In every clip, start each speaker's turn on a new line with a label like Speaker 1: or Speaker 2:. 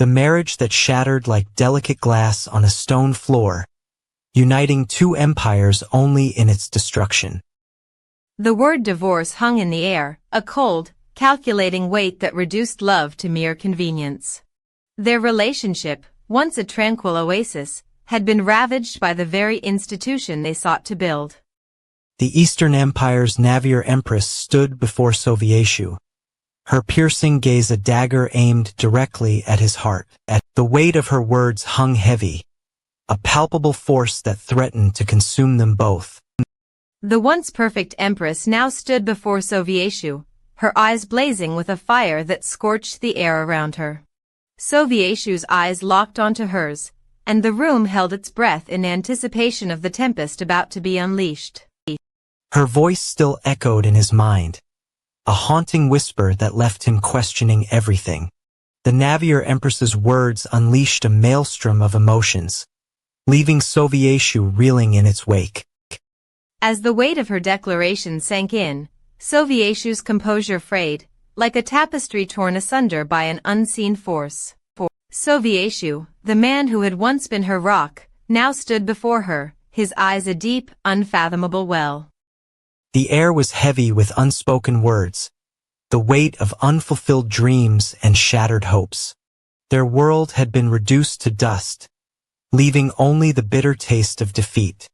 Speaker 1: The marriage that shattered like delicate glass on a stone floor, uniting two empires only in its destruction.
Speaker 2: The word divorce hung in the air, a cold, calculating weight that reduced love to mere convenience. Their relationship, once a tranquil oasis, had been ravaged by the very institution they sought to build.
Speaker 1: The Eastern Empire's Manhwa Empress stood before Sovietshu, her piercing gaze a dagger aimed directly at his heart. The weight of her words hung heavy, a palpable force that threatened to consume them both.
Speaker 2: The once perfect empress now stood before Sovietshu, her eyes blazing with a fire that scorched the air around her. Sovietshu's eyes locked onto hers, and the room held its breath in anticipation of the tempest about to be unleashed.
Speaker 1: Her voice still echoed in his mind, a haunting whisper that left him questioning everything. The Manhwa Empress's words unleashed a maelstrom of emotions, leaving Sovietshu reeling in its wake.
Speaker 2: As the weight of her declaration sank in, Sovietshu's composure frayed, like a tapestry torn asunder by an unseen force. Sovietshu, the man who had once been her rock, now stood before her, his eyes a deep, unfathomable well.
Speaker 1: The air was heavy with unspoken words, the weight of unfulfilled dreams and shattered hopes. Their world had been reduced to dust, leaving only the bitter taste of defeat.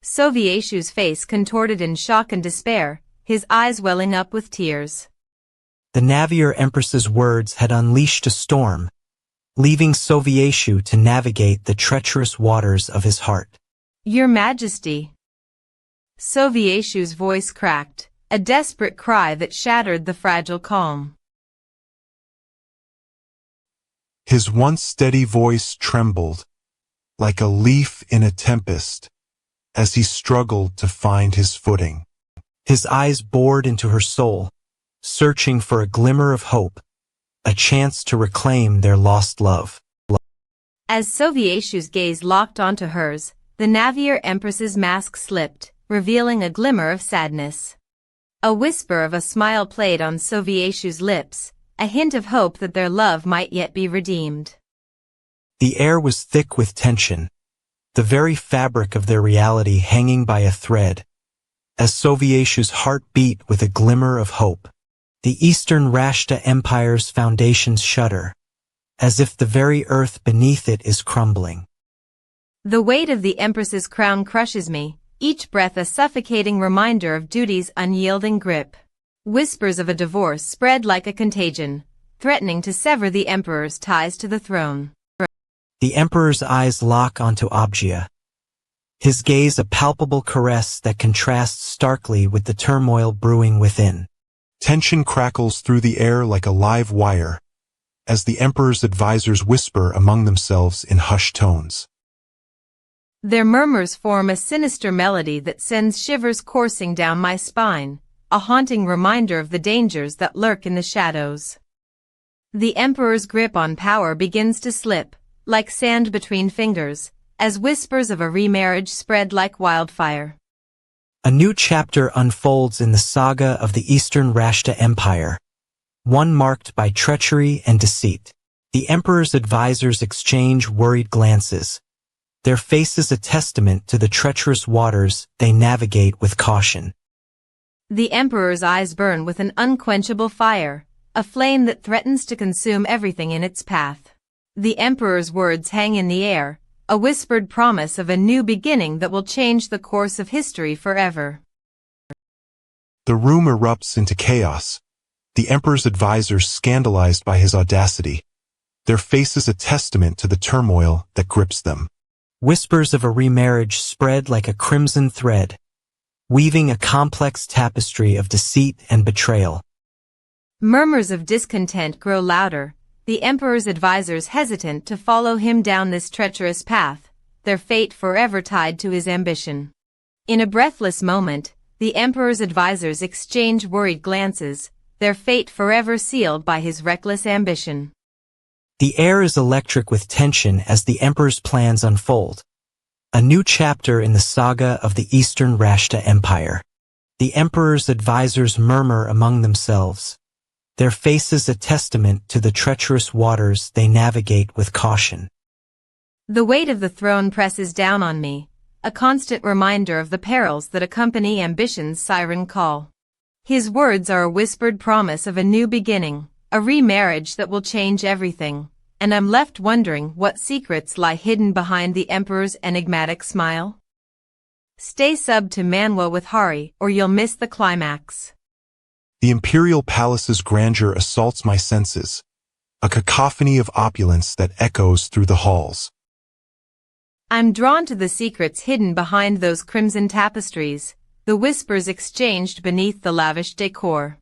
Speaker 2: Sovietshu's face contorted in shock and despair, his eyes welling up with tears.
Speaker 1: The Manhwa Empress's words had unleashed a storm, leaving Sovietshu to navigate the treacherous waters of his heart.
Speaker 2: Your Majesty. Sovietshu's voice cracked, a desperate cry that shattered the fragile calm.
Speaker 3: His once steady voice trembled, like a leaf in a tempest, as he struggled to find his footing.
Speaker 1: His eyes bored into her soul, searching for a glimmer of hope, a chance to reclaim their lost love.
Speaker 2: As Sovietshu's gaze locked onto hers, the Manhwa Empress's mask slipped, revealing a glimmer of sadness. A whisper of a smile played on Sovietshu's lips, a hint of hope that their love might yet be redeemed.
Speaker 1: The air was thick with tension, the very fabric of their reality hanging by a thread, as Sovietshu's heart beat with a glimmer of hope. The Eastern Rashta Empire's foundations shudder, as if the very earth beneath it is crumbling.
Speaker 2: The weight of the Empress's crown crushes me, each breath a suffocating reminder of duty's unyielding grip. Whispers of a divorce spread like a contagion, threatening to sever the emperor's ties to the throne.
Speaker 1: The emperor's eyes lock onto Abjia, his gaze a palpable caress that contrasts starkly with the turmoil brewing within.
Speaker 3: Tension crackles through the air like a live wire, as the emperor's advisors whisper among themselves in hushed tones.
Speaker 2: Their murmurs form a sinister melody that sends shivers coursing down my spine, a haunting reminder of the dangers that lurk in the shadows. The emperor's grip on power begins to slip, like sand between fingers, as whispers of a remarriage spread like wildfire.
Speaker 1: A new chapter unfolds in the saga of the Eastern Rashta Empire, one marked by treachery and deceit. The emperor's advisors exchange worried glances, their faces a testament to the treacherous waters they navigate with caution.
Speaker 2: The emperor's eyes burn with an unquenchable fire, a flame that threatens to consume everything in its path. The emperor's words hang in the air, a whispered promise of a new beginning that will change the course of history forever.
Speaker 3: The room erupts into chaos, the emperor's advisors scandalized by his audacity, their faces a testament to the turmoil that grips them.
Speaker 1: Whispers of a remarriage spread like a crimson thread, weaving a complex tapestry of deceit and betrayal.
Speaker 2: Murmurs of discontent grow louder, the emperor's advisors hesitant to follow him down this treacherous path, their fate forever tied to his ambition. In a breathless moment, the emperor's advisors exchange worried glances, their fate forever sealed by his reckless ambition.
Speaker 1: The air is electric with tension as the emperor's plans unfold, a new chapter in the saga of the Eastern Rashta Empire. The emperor's advisors murmur among themselves, their faces a testament to the treacherous waters they navigate with caution.
Speaker 2: The weight of the throne presses down on me, a constant reminder of the perils that accompany ambition's siren call. His words are a whispered promise of a new beginning, a remarriage that will change everything, and I'm left wondering what secrets lie hidden behind the Emperor's enigmatic smile. Stay sub to Manwa with Hari or you'll miss the climax.
Speaker 3: The imperial palace's grandeur assaults my senses, a cacophony of opulence that echoes through the halls.
Speaker 2: I'm drawn to the secrets hidden behind those crimson tapestries, the whispers exchanged beneath the lavish decor.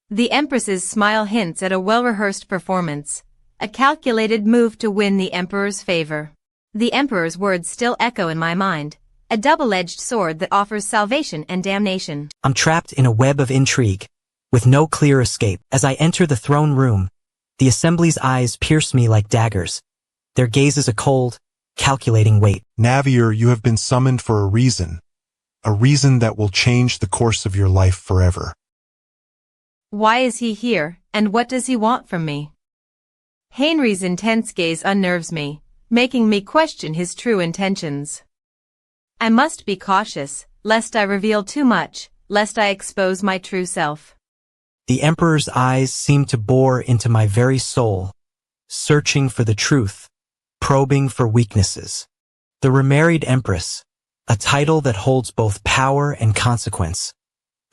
Speaker 2: The Empress's smile hints at a well-rehearsed performance, a calculated move to win the Emperor's favor. The Emperor's words still echo in my mind, a double-edged sword that offers salvation and damnation.
Speaker 1: I'm trapped in a web of intrigue, with no clear escape. As I enter the throne room, the assembly's eyes pierce me like daggers. Their gaze is a cold, calculating weight.
Speaker 3: Navier, you have been summoned for a reason that will change the course of your life forever.
Speaker 2: Why is he here, and what does he want from me? Henry's intense gaze unnerves me, making me question his true intentions. I must be cautious, lest I reveal too much, lest I expose my true self.
Speaker 1: The Emperor's eyes seem to bore into my very soul, searching for the truth, probing for weaknesses. The Remarried Empress, a title that holds both power and consequence,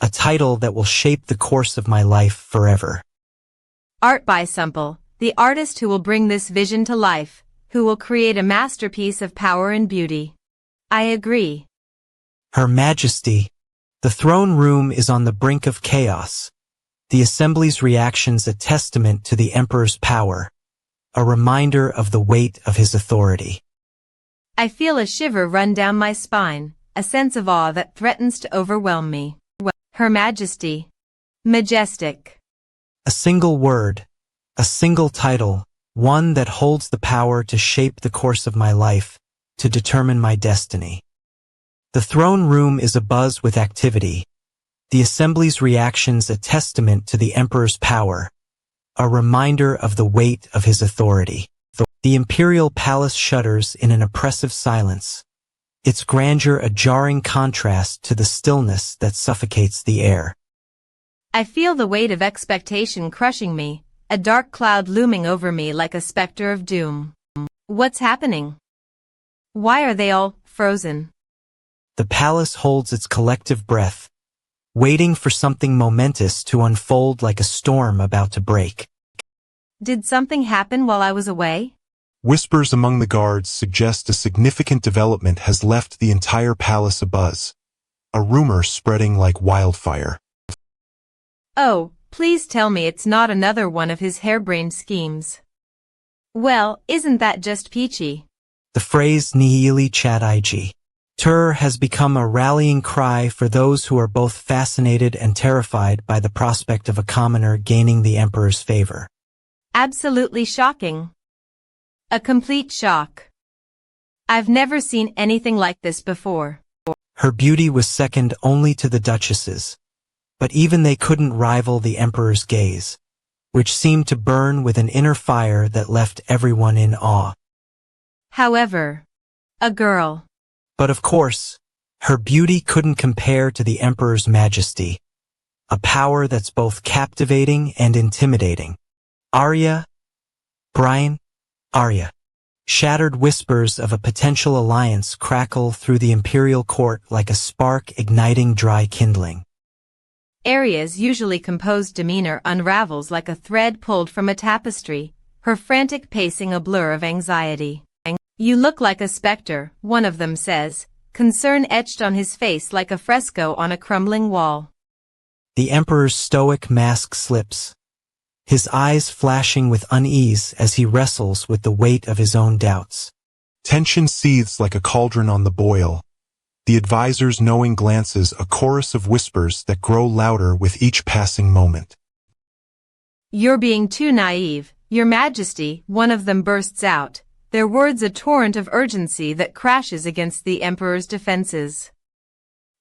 Speaker 1: a title that will shape the course of my life forever.
Speaker 2: Art by Sumple, the artist who will bring this vision to life, who will create a masterpiece of power and beauty. I agree.
Speaker 1: Her Majesty, the throne room is on the brink of chaos. The Assembly's reactions a testament to the Emperor's power, a reminder of the weight of his authority.
Speaker 2: I feel a shiver run down my spine, a sense of awe that threatens to overwhelm me. Her Majesty. Majestic.
Speaker 1: A single word, a single title, one that holds the power to shape the course of my life, to determine my destiny. The throne room is abuzz with activity, the Assembly's reactions a testament to the Emperor's power, a reminder of the weight of his authority. The imperial palace shudders in an oppressive silence, its grandeur a jarring contrast to the stillness that suffocates the air.
Speaker 2: I feel the weight of expectation crushing me, a dark cloud looming over me like a specter of doom. What's happening? Why are they all frozen?
Speaker 1: The palace holds its collective breath, waiting for something momentous to unfold like a storm about to break.
Speaker 2: Did something happen while I was away?
Speaker 3: Whispers among the guards suggest a significant development has left the entire palace abuzz, a rumor spreading like wildfire.
Speaker 2: Oh, please tell me it's not another one of his harebrained schemes. Well, isn't that just peachy?
Speaker 1: The phrase nihili chadigi tur has become a rallying cry for those who are both fascinated and terrified by the prospect of a commoner gaining the Emperor's favor.
Speaker 2: Absolutely shocking. A complete shock. I've never seen anything like this before.
Speaker 1: Her beauty was second only to the Duchess's, but even they couldn't rival the Emperor's gaze, which seemed to burn with an inner fire that left everyone in awe.
Speaker 2: However, a girl.
Speaker 1: But of course, her beauty couldn't compare to the Emperor's majesty, a power that's both captivating and intimidating. Arya? Brian? Arya. Shattered whispers of a potential alliance crackle through the imperial court like a spark igniting dry kindling.
Speaker 2: Arya's usually composed demeanor unravels like a thread pulled from a tapestry, her frantic pacing a blur of anxiety. You look like a specter, one of them says, concern etched on his face like a fresco on a crumbling wall.
Speaker 1: The Emperor's stoic mask slips, his eyes flashing with unease as he wrestles with the weight of his own doubts.
Speaker 3: Tension seethes like a cauldron on the boil, the advisor's knowing glances a chorus of whispers that grow louder with each passing moment.
Speaker 2: You're being too naive, Your Majesty, one of them bursts out, their words a torrent of urgency that crashes against the Emperor's defenses.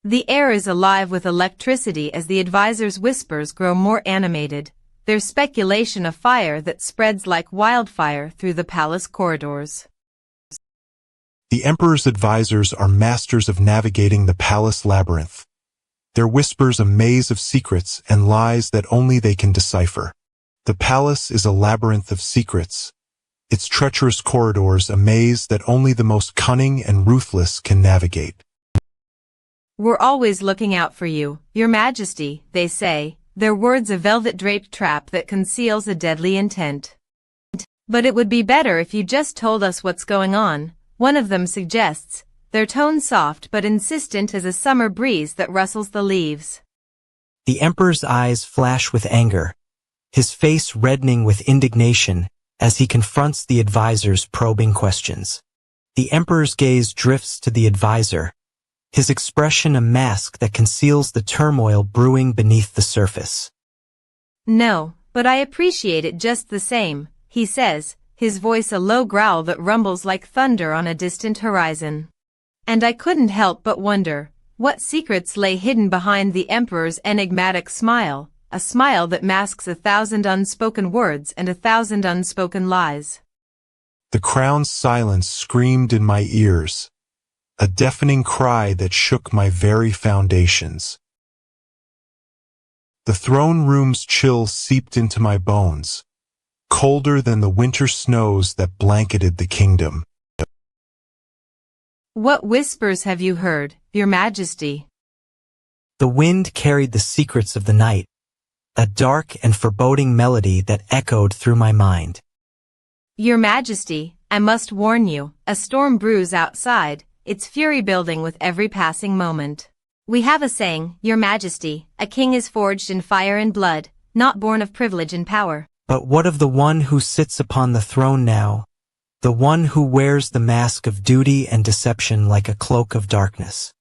Speaker 2: The air is alive with electricity as the advisor's whispers grow more animated, their speculation a fire that spreads like wildfire through the palace corridors.
Speaker 3: The emperor's advisors are masters of navigating the palace labyrinth. Their whispers a maze of secrets and lies that only they can decipher. The palace is a labyrinth of secrets, its treacherous corridors a maze that only the most cunning and ruthless can navigate.
Speaker 2: We're always looking out for you, Your Majesty, they say, their words a velvet-draped trap that conceals a deadly intent. But it would be better if you just told us what's going on, one of them suggests, their tone soft but insistent as a summer breeze that rustles the leaves.
Speaker 1: The emperor's eyes flash with anger, his face reddening with indignation as he confronts the advisor's probing questions. The emperor's gaze drifts to the advisor, his expression a mask that conceals the turmoil brewing beneath the surface.
Speaker 2: No, but I appreciate it just the same, he says, his voice a low growl that rumbles like thunder on a distant horizon. And I couldn't help but wonder, what secrets lay hidden behind the emperor's enigmatic smile, a smile that masks 1,000 unspoken words and 1,000 unspoken lies.
Speaker 3: The crown's silence screamed in my ears, a deafening cry that shook my very foundations. The throne room's chill seeped into my bones, colder than the winter snows that blanketed the kingdom.
Speaker 2: What whispers have you heard, Your Majesty?
Speaker 1: The wind carried the secrets of the night, a dark and foreboding melody that echoed through my mind.
Speaker 2: Your Majesty, I must warn you, a storm brews outside, its fury building with every passing moment. We have a saying, Your Majesty, a king is forged in fire and blood, not born of privilege and power.
Speaker 1: But what of the one who sits upon the throne now, the one who wears the mask of duty and deception like a cloak of darkness?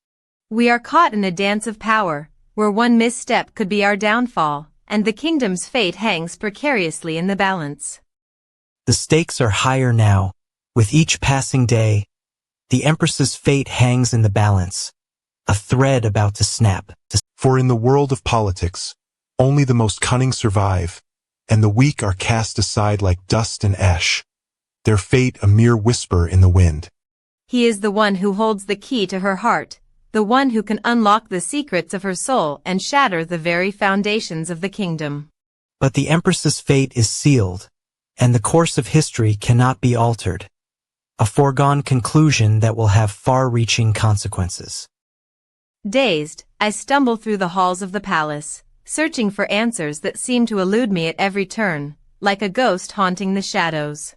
Speaker 2: We are caught in a dance of power, where one misstep could be our downfall, and the kingdom's fate hangs precariously in the balance.
Speaker 1: The stakes are higher now. With each passing day, the Empress's fate hangs in the balance, a thread about to snap.
Speaker 3: For in the world of politics, only the most cunning survive, and the weak are cast aside like dust and ash, their fate a mere whisper in the wind.
Speaker 2: He is the one who holds the key to her heart, the one who can unlock the secrets of her soul and shatter the very foundations of the kingdom.
Speaker 1: But the Empress's fate is sealed, and the course of history cannot be altered, a foregone conclusion that will have far-reaching consequences.
Speaker 2: Dazed, I stumble through the halls of the palace, searching for answers that seem to elude me at every turn, like a ghost haunting the shadows.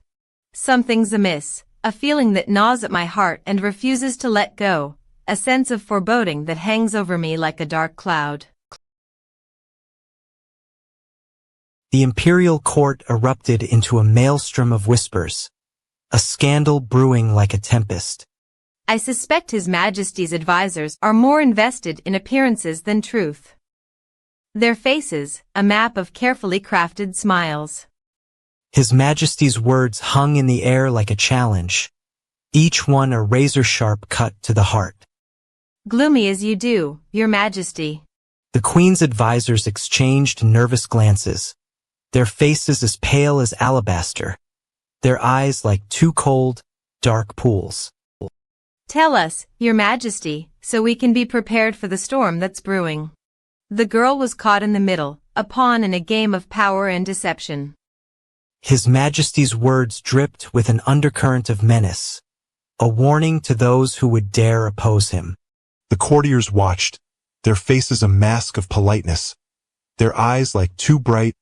Speaker 2: Something's amiss, a feeling that gnaws at my heart and refuses to let go, a sense of foreboding that hangs over me like a dark cloud.
Speaker 1: The imperial court erupted into a maelstrom of whispers, a scandal brewing like a tempest.
Speaker 2: I suspect His Majesty's advisors are more invested in appearances than truth. Their faces, a map of carefully crafted smiles.
Speaker 1: His Majesty's words hung in the air like a challenge, each one a razor-sharp cut to the heart.
Speaker 2: Gloomy as you do, Your Majesty.
Speaker 1: The Queen's advisors exchanged nervous glances, their faces as pale as alabaster, their eyes like two cold, dark pools.
Speaker 2: Tell us, Your Majesty, so we can be prepared for the storm that's brewing. The girl was caught in the middle, a pawn in a game of power and deception.
Speaker 1: His Majesty's words dripped with an undercurrent of menace, a warning to those who would dare oppose him.
Speaker 3: The courtiers watched, their faces a mask of politeness, their eyes like two bright,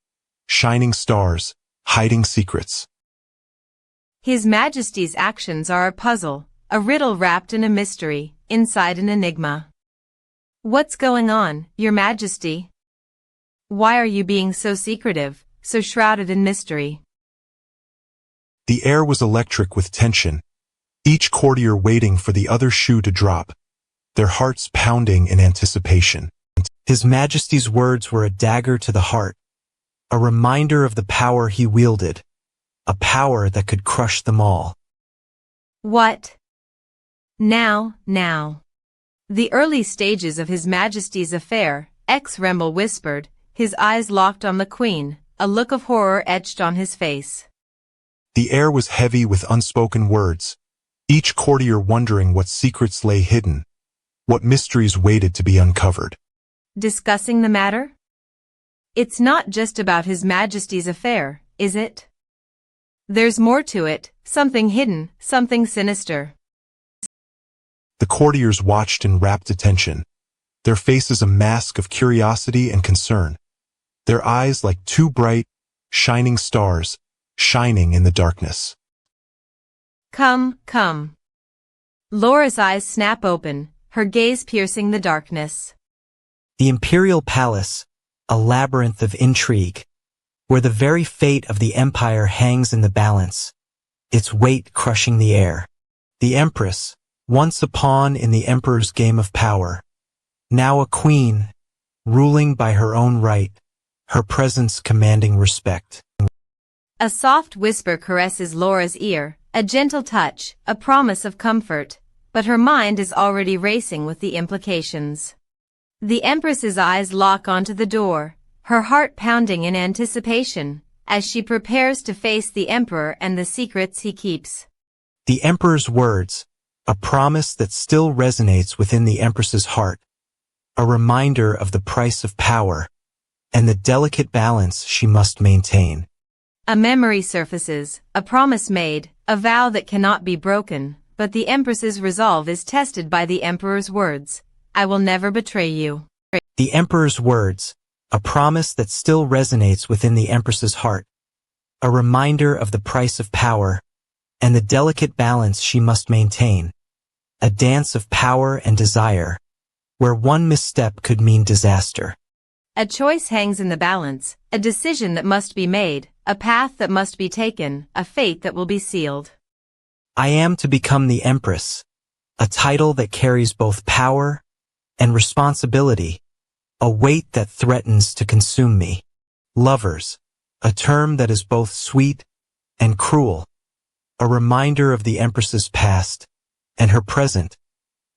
Speaker 3: shining stars, hiding secrets.
Speaker 2: His Majesty's actions are a puzzle, a riddle wrapped in a mystery, inside an enigma. What's going on, Your Majesty? Why are you being so secretive, so shrouded in mystery?
Speaker 3: The air was electric with tension, each courtier waiting for the other shoe to drop, their hearts pounding in anticipation.
Speaker 1: His Majesty's words were a dagger to the heart, a reminder of the power he wielded, a power that could crush them all.
Speaker 2: What? Now. The early stages of His Majesty's affair, ex-Remble whispered, his eyes locked on the Queen, a look of horror etched on his face.
Speaker 3: The air was heavy with unspoken words, each courtier wondering what secrets lay hidden, what mysteries waited to be uncovered.
Speaker 2: Discussing the matter? It's not just about His Majesty's affair, is it? There's more to it, something hidden, something sinister.
Speaker 3: The courtiers watched in rapt attention, their faces a mask of curiosity and concern, their eyes like two bright, shining stars, shining in the darkness.
Speaker 2: Come, come. Laura's eyes snap open, her gaze piercing the darkness.
Speaker 1: The imperial palace, a labyrinth of intrigue, where the very fate of the empire hangs in the balance, its weight crushing the air. The empress, once a pawn in the emperor's game of power, now a queen, ruling by her own right, her presence commanding respect.
Speaker 2: A soft whisper caresses Laura's ear, a gentle touch, a promise of comfort, but her mind is already racing with the implications. The Empress's eyes lock onto the door, her heart pounding in anticipation, as she prepares to face the Emperor and the secrets he keeps.
Speaker 1: The Emperor's words, a promise that still resonates within the Empress's heart, a reminder of the price of power, and the delicate balance she must maintain.
Speaker 2: A memory surfaces, a promise made, a vow that cannot be broken, but the Empress's resolve is tested by the Emperor's words, I will never betray you.
Speaker 1: The Emperor's words, a promise that still resonates within the Empress's heart, a reminder of the price of power, and the delicate balance she must maintain, a dance of power and desire, where one misstep could mean disaster.
Speaker 2: A choice hangs in the balance, a decision that must be made, a path that must be taken, a fate that will be sealed.
Speaker 1: I am to become the Empress, a title that carries both power and responsibility, a weight that threatens to consume me. Lovers, a term that is both sweet and cruel, a reminder of the Empress's past and her present,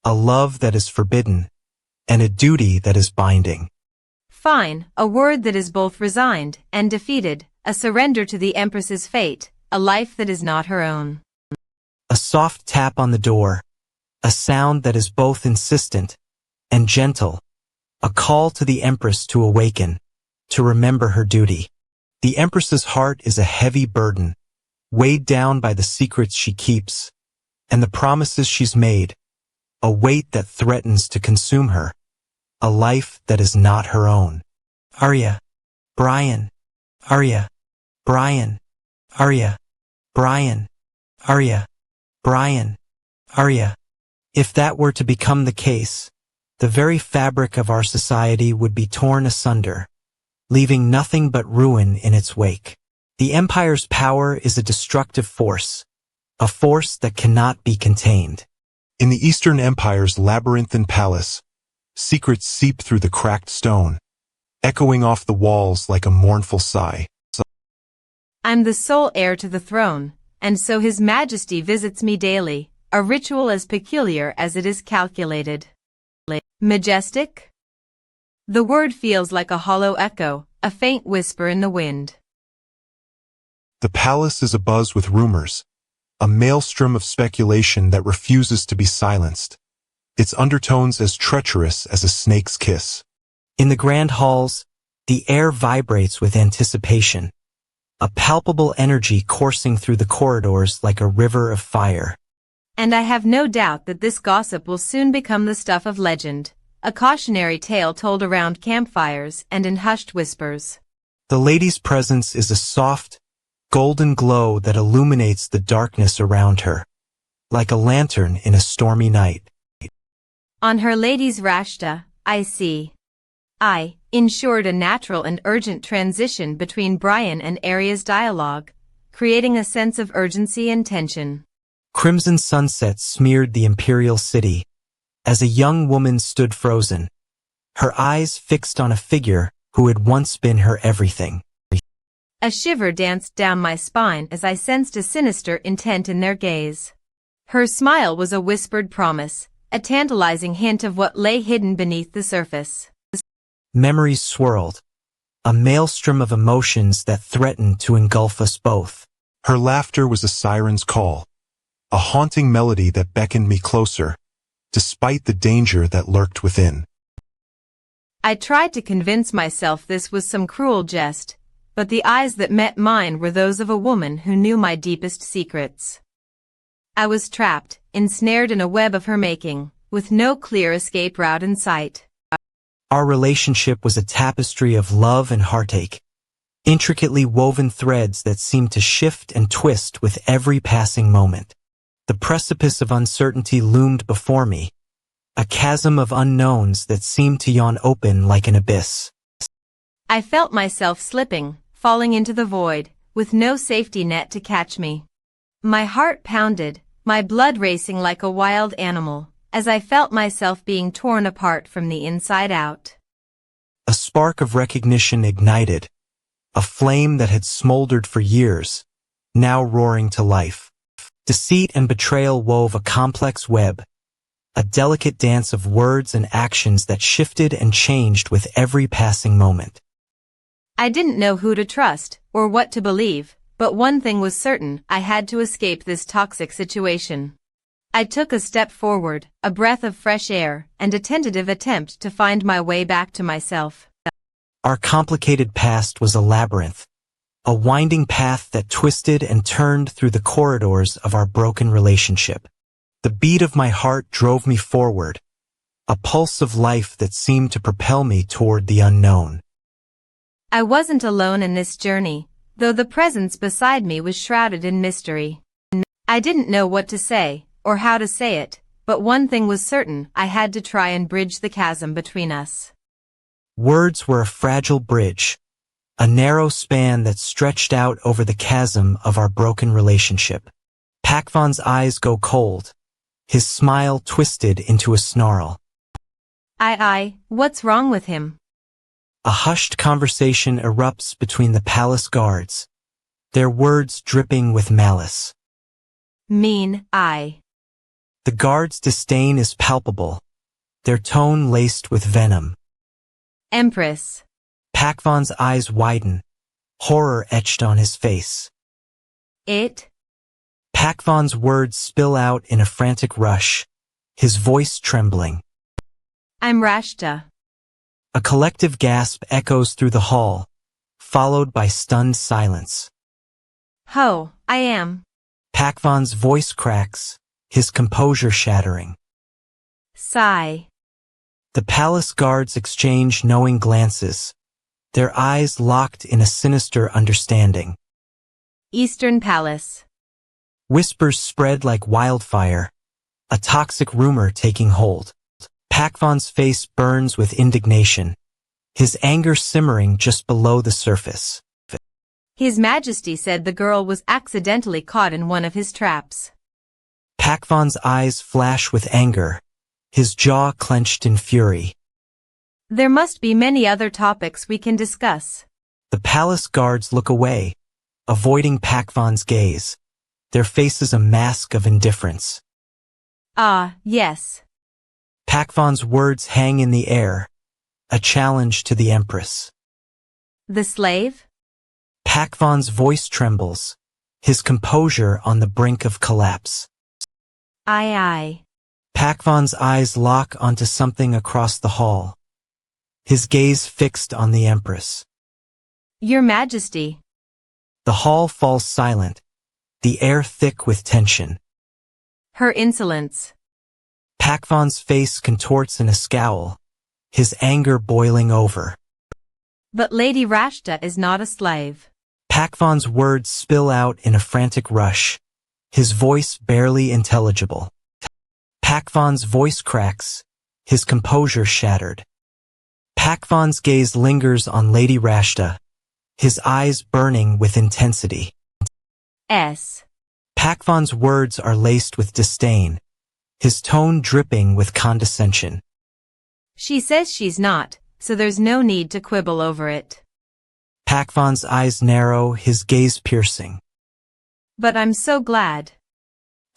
Speaker 1: a love that is forbidden, and a duty that is binding.
Speaker 2: Fine, a word that is both resigned and defeated, a surrender to the Empress's fate, a life that is not her own.
Speaker 1: A soft tap on the door, a sound that is both insistent and gentle, a call to the Empress to awaken, to remember her duty. The Empress's heart is a heavy burden, weighed down by the secrets she keeps, and the promises she's made, a weight that threatens to consume her, a life that is not her own. Arya, Brian, Arya, Brian, Arya, Brian, Arya, Brian, Arya. If that were to become the case, the very fabric of our society would be torn asunder, leaving nothing but ruin in its wake. The Empire's power is a destructive force, a force that cannot be contained.
Speaker 3: In the Eastern Empire's labyrinthine palace, secrets seep through the cracked stone, echoing off the walls like a mournful sigh.
Speaker 2: I'm the sole heir to the throne, and so His Majesty visits me daily, a ritual as peculiar as it is calculated. Majestic? The word feels like a hollow echo, a faint whisper in the wind.
Speaker 3: The palace is abuzz with rumors, a maelstrom of speculation that refuses to be silenced, its undertones as treacherous as a snake's kiss.
Speaker 1: In the grand halls, the air vibrates with anticipation, a palpable energy coursing through the corridors like a river of fire.
Speaker 2: And I have no doubt that this gossip will soon become the stuff of legend, a cautionary tale told around campfires and in hushed whispers.
Speaker 1: The lady's presence is a soft, golden glow that illuminates the darkness around her, like a lantern in a stormy night.
Speaker 2: On her lady's rashta, I see. I ensured a natural and urgent transition between Brian and Arya's dialogue, creating a sense of urgency and tension.
Speaker 1: Crimson sunset smeared the imperial city, as a young woman stood frozen, her eyes fixed on a figure who had once been her everything.
Speaker 2: A shiver danced down my spine as I sensed a sinister intent in their gaze. Her smile was a whispered promise, a tantalizing hint of what lay hidden beneath the surface.
Speaker 1: Memories swirled, a maelstrom of emotions that threatened to engulf us both.
Speaker 3: Her laughter was a siren's call, a haunting melody that beckoned me closer, despite the danger that lurked within.
Speaker 2: I tried to convince myself this was some cruel jest, but the eyes that met mine were those of a woman who knew my deepest secrets. I was trapped, ensnared in a web of her making, with no clear escape route in sight.
Speaker 1: Our relationship was a tapestry of love and heartache, intricately woven threads that seemed to shift and twist with every passing moment. The precipice of uncertainty loomed before me, a chasm of unknowns that seemed to yawn open like an abyss.
Speaker 2: I felt myself slipping, falling into the void, with no safety net to catch me. My heart pounded, my blood racing like a wild animal, as I felt myself being torn apart from the inside out.
Speaker 1: A spark of recognition ignited, a flame that had smoldered for years, now roaring to life. Deceit and betrayal wove a complex web, a delicate dance of words and actions that shifted and changed with every passing moment.
Speaker 2: I didn't know who to trust, or what to believe, but one thing was certain: I had to escape this toxic situation. I took a step forward, a breath of fresh air, and a tentative attempt to find my way back to myself.
Speaker 1: Our complicated past was a labyrinth, a winding path that twisted and turned through the corridors of our broken relationship. The beat of my heart drove me forward, a pulse of life that seemed to propel me toward the unknown.
Speaker 2: I wasn't alone in this journey, though the presence beside me was shrouded in mystery. I didn't know what to say, or how to say it, but one thing was certain: I had to try and bridge the chasm between us.
Speaker 1: Words were a fragile bridge, a narrow span that stretched out over the chasm of our broken relationship. Pakvan's eyes go cold, his smile twisted into a snarl.
Speaker 2: What's wrong with him?
Speaker 1: A hushed conversation erupts between the palace guards, their words dripping with malice. The guards' disdain is palpable, their tone laced with venom.
Speaker 2: Empress.
Speaker 1: Pakvan's eyes widen, horror etched on his face. Pakvan's words spill out in a frantic rush, his voice trembling.
Speaker 2: I'm Rashta.
Speaker 1: A collective gasp echoes through the hall, followed by stunned silence.
Speaker 2: Ho, I am.
Speaker 1: Pakvan's voice cracks, his composure shattering.
Speaker 2: Sigh.
Speaker 1: The palace guards exchange knowing glances, their eyes locked in a sinister understanding.
Speaker 2: Eastern Palace.
Speaker 1: Whispers spread like wildfire, a toxic rumor taking hold. Pakvan's face burns with indignation, his anger simmering just below the surface.
Speaker 2: His Majesty said the girl was accidentally caught in one of his traps.
Speaker 1: Pakvan's eyes flash with anger, his jaw clenched in fury.
Speaker 2: There must be many other topics we can discuss.
Speaker 1: The palace guards look away, avoiding Pakvan's gaze, their faces a mask of indifference.
Speaker 2: Yes.
Speaker 1: Pakvan's words hang in the air, a challenge to the Empress.
Speaker 2: The slave?
Speaker 1: Pakvan's voice trembles, his composure on the brink of collapse. Pakvan's eyes lock onto something across the hall, his gaze fixed on the Empress.
Speaker 2: Your Majesty.
Speaker 1: The hall falls silent, the air thick with tension.
Speaker 2: Her insolence.
Speaker 1: Pakvan's face contorts in a scowl, his anger boiling over.
Speaker 2: But Lady Rashta is not a slave.
Speaker 1: Pakvan's words spill out in a frantic rush, his voice barely intelligible. Pakvan's voice cracks, his composure shattered. Pakvan's gaze lingers on Lady Rashta, his eyes burning with intensity. Pakvan's words are laced with disdain, his tone dripping with condescension.
Speaker 2: She says she's not, so there's no need to quibble over it.
Speaker 1: Pakvan's eyes narrow, his gaze piercing.
Speaker 2: But I'm so glad.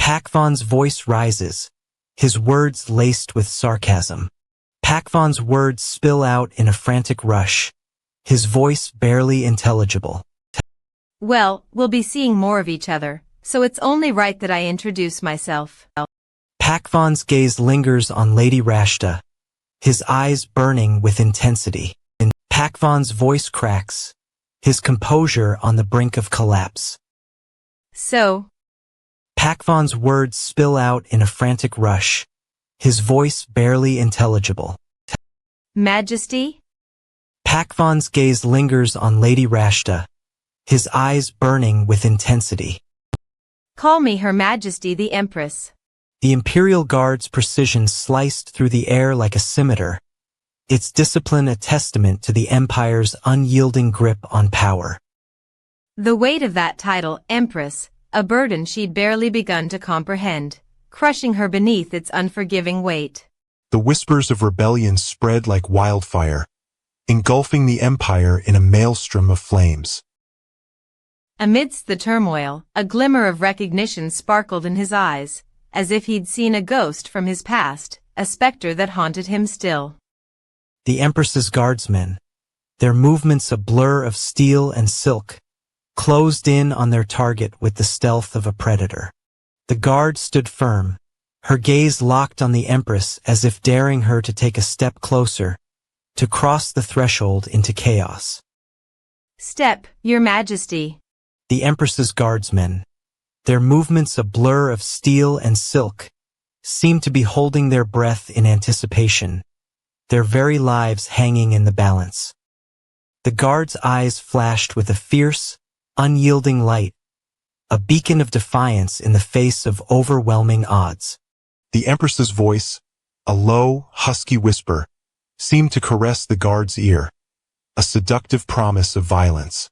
Speaker 1: Pakvan's voice rises, his words laced with sarcasm. Pakvan's words spill out in a frantic rush, his voice barely intelligible.
Speaker 2: Well, we'll be seeing more of each other, so it's only right that I introduce myself.
Speaker 1: Pakvan's gaze lingers on Lady Rashta, his eyes burning with intensity. Pakvan's voice cracks, his composure on the brink of collapse.
Speaker 2: So,
Speaker 1: Pakvan's words spill out in a frantic rush, his voice barely intelligible.
Speaker 2: Majesty?
Speaker 1: Pakvan's gaze lingers on Lady Rashta, his eyes burning with intensity.
Speaker 2: Call me Her Majesty the Empress.
Speaker 1: The Imperial Guard's precision sliced through the air like a scimitar, its discipline a testament to the Empire's unyielding grip on power.
Speaker 2: The weight of that title, Empress, a burden she'd barely begun to comprehend, crushing her beneath its unforgiving weight.
Speaker 3: The whispers of rebellion spread like wildfire, engulfing the Empire in a maelstrom of flames.
Speaker 2: Amidst the turmoil, a glimmer of recognition sparkled in his eyes, as if he'd seen a ghost from his past, a specter that haunted him still.
Speaker 1: The Empress's guardsmen, their movements a blur of steel and silk, closed in on their target with the stealth of a predator. The guard stood firm, her gaze locked on the Empress as if daring her to take a step closer, to cross the threshold into chaos.
Speaker 2: Step, Your Majesty.
Speaker 1: The Empress's guardsmen, their movements a blur of steel and silk, seemed to be holding their breath in anticipation, their very lives hanging in the balance. The guard's eyes flashed with a fierce, unyielding light, a beacon of defiance in the face of overwhelming odds.
Speaker 3: The Empress's voice, a low, husky whisper, seemed to caress the guard's ear, a seductive promise of violence.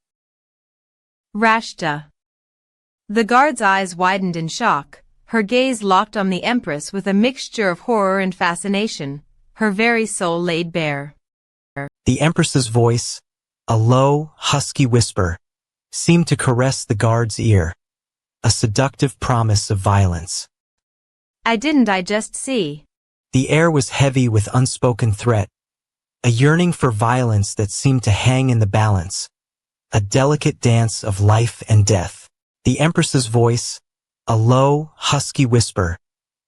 Speaker 2: Rashta. The guard's eyes widened in shock, her gaze locked on the Empress with a mixture of horror and fascination, her very soul laid bare.
Speaker 1: The Empress's voice, a low, husky whisper, seemed to caress the guard's ear, a seductive promise of violence.
Speaker 2: I just see?
Speaker 1: The air was heavy with unspoken threat, a yearning for violence that seemed to hang in the balance, a delicate dance of life and death. The Empress's voice, a low, husky whisper,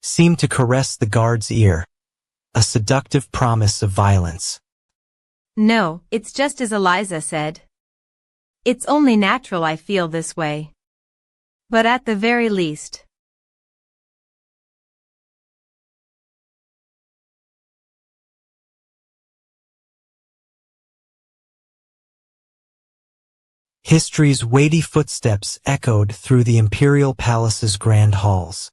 Speaker 1: seemed to caress the guard's ear, a seductive promise of violence.
Speaker 2: No, it's just as Eliza said. It's only natural I feel this way. But at the very least,
Speaker 1: History's weighty footsteps echoed through the imperial palace's grand halls.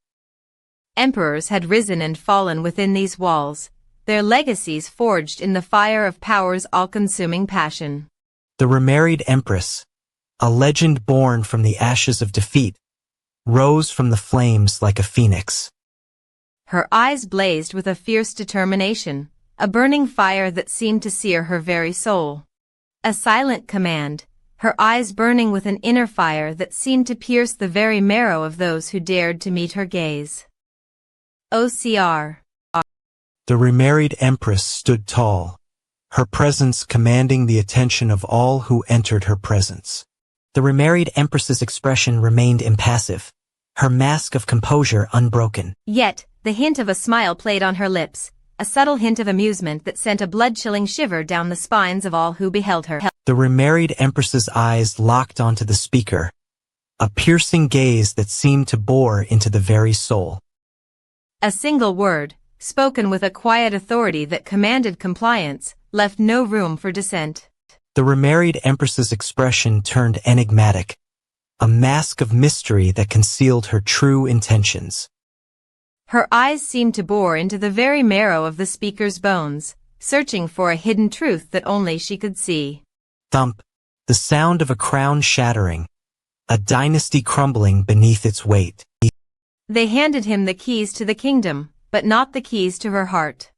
Speaker 2: emperors had risen and fallen within these walls, their legacies forged in the fire of power's all-consuming passion.
Speaker 1: The Remarried Empress, a legend born from the ashes of defeat, rose from the flames like a phoenix.
Speaker 2: Her eyes blazed with a fierce determination, a burning fire that seemed to sear her very soul. A silent command, her eyes burning with an inner fire that seemed to pierce the very marrow of those who dared to meet her gaze. OCR.
Speaker 1: The Remarried Empress stood tall, her presence commanding the attention of all who entered her presence. The Remarried Empress's expression remained impassive, her mask of composure unbroken.
Speaker 2: Yet, the hint of a smile played on her lips, a subtle hint of amusement that sent a blood-chilling shiver down the spines of all who beheld her.
Speaker 1: The Remarried Empress's eyes locked onto the speaker, a piercing gaze that seemed to bore into the very soul.
Speaker 2: A single word, spoken with a quiet authority that commanded compliance, left no room for dissent.
Speaker 1: The Remarried Empress's expression turned enigmatic, a mask of mystery that concealed her true intentions.
Speaker 2: Her eyes seemed to bore into the very marrow of the speaker's bones, searching for a hidden truth that only she could see.
Speaker 1: Thump, the sound of a crown shattering, a dynasty crumbling beneath its weight.
Speaker 2: They handed him the keys to the kingdom, but not the keys to her heart.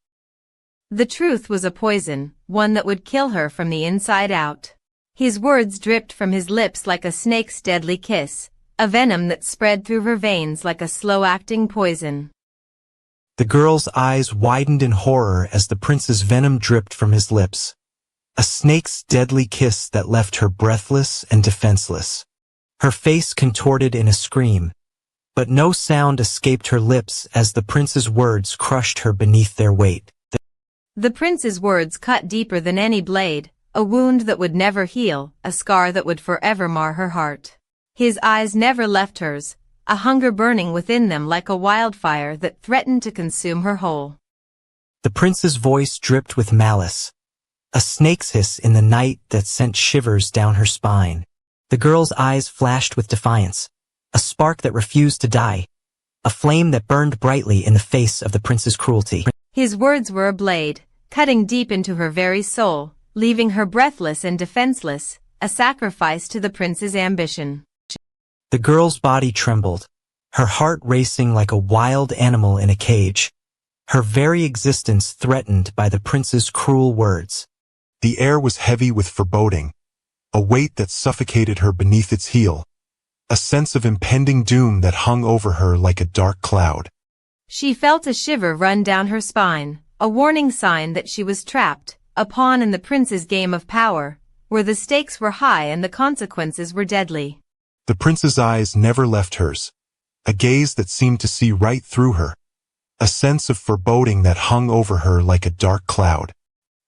Speaker 2: The truth was a poison, one that would kill her from the inside out. His words dripped from his lips like a snake's deadly kiss, a venom that spread through her veins like a slow-acting poison.
Speaker 1: The girl's eyes widened in horror as the prince's venom dripped from his lips, a snake's deadly kiss that left her breathless and defenseless. Her face contorted in a scream, but no sound escaped her lips as the prince's words crushed her beneath their weight.
Speaker 2: The prince's words cut deeper than any blade, a wound that would never heal, a scar that would forever mar her heart. His eyes never left hers, a hunger burning within them like a wildfire that threatened to consume her whole.
Speaker 1: The prince's voice dripped with malice, a snake's hiss in the night that sent shivers down her spine. The girl's eyes flashed with defiance, a spark that refused to die, a flame that burned brightly in the face of the prince's cruelty.
Speaker 2: His words were a blade, cutting deep into her very soul, leaving her breathless and defenseless, a sacrifice to the prince's ambition.
Speaker 1: The girl's body trembled, her heart racing like a wild animal in a cage, her very existence threatened by the prince's cruel words.
Speaker 3: The air was heavy with foreboding, a weight that suffocated her beneath its heel, a sense of impending doom that hung over her like a dark cloud.
Speaker 2: She felt a shiver run down her spine, a warning sign that she was trapped, a pawn in the prince's game of power, where the stakes were high and the consequences were deadly.
Speaker 3: The prince's eyes never left hers, a gaze that seemed to see right through her, a sense of foreboding that hung over her like a dark cloud.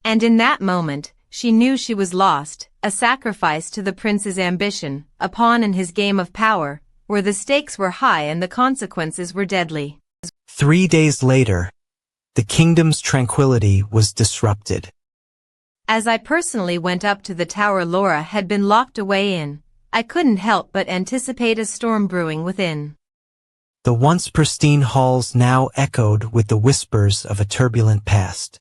Speaker 2: And in that moment, she knew she was lost, a sacrifice to the prince's ambition, a pawn in his game of power, where the stakes were high and the consequences were deadly.
Speaker 1: 3 days later, the kingdom's tranquility was disrupted.
Speaker 2: As I personally went up to the tower Laura had been locked away in, I couldn't help but anticipate a storm brewing within.
Speaker 1: The once pristine halls now echoed with the whispers of a turbulent past.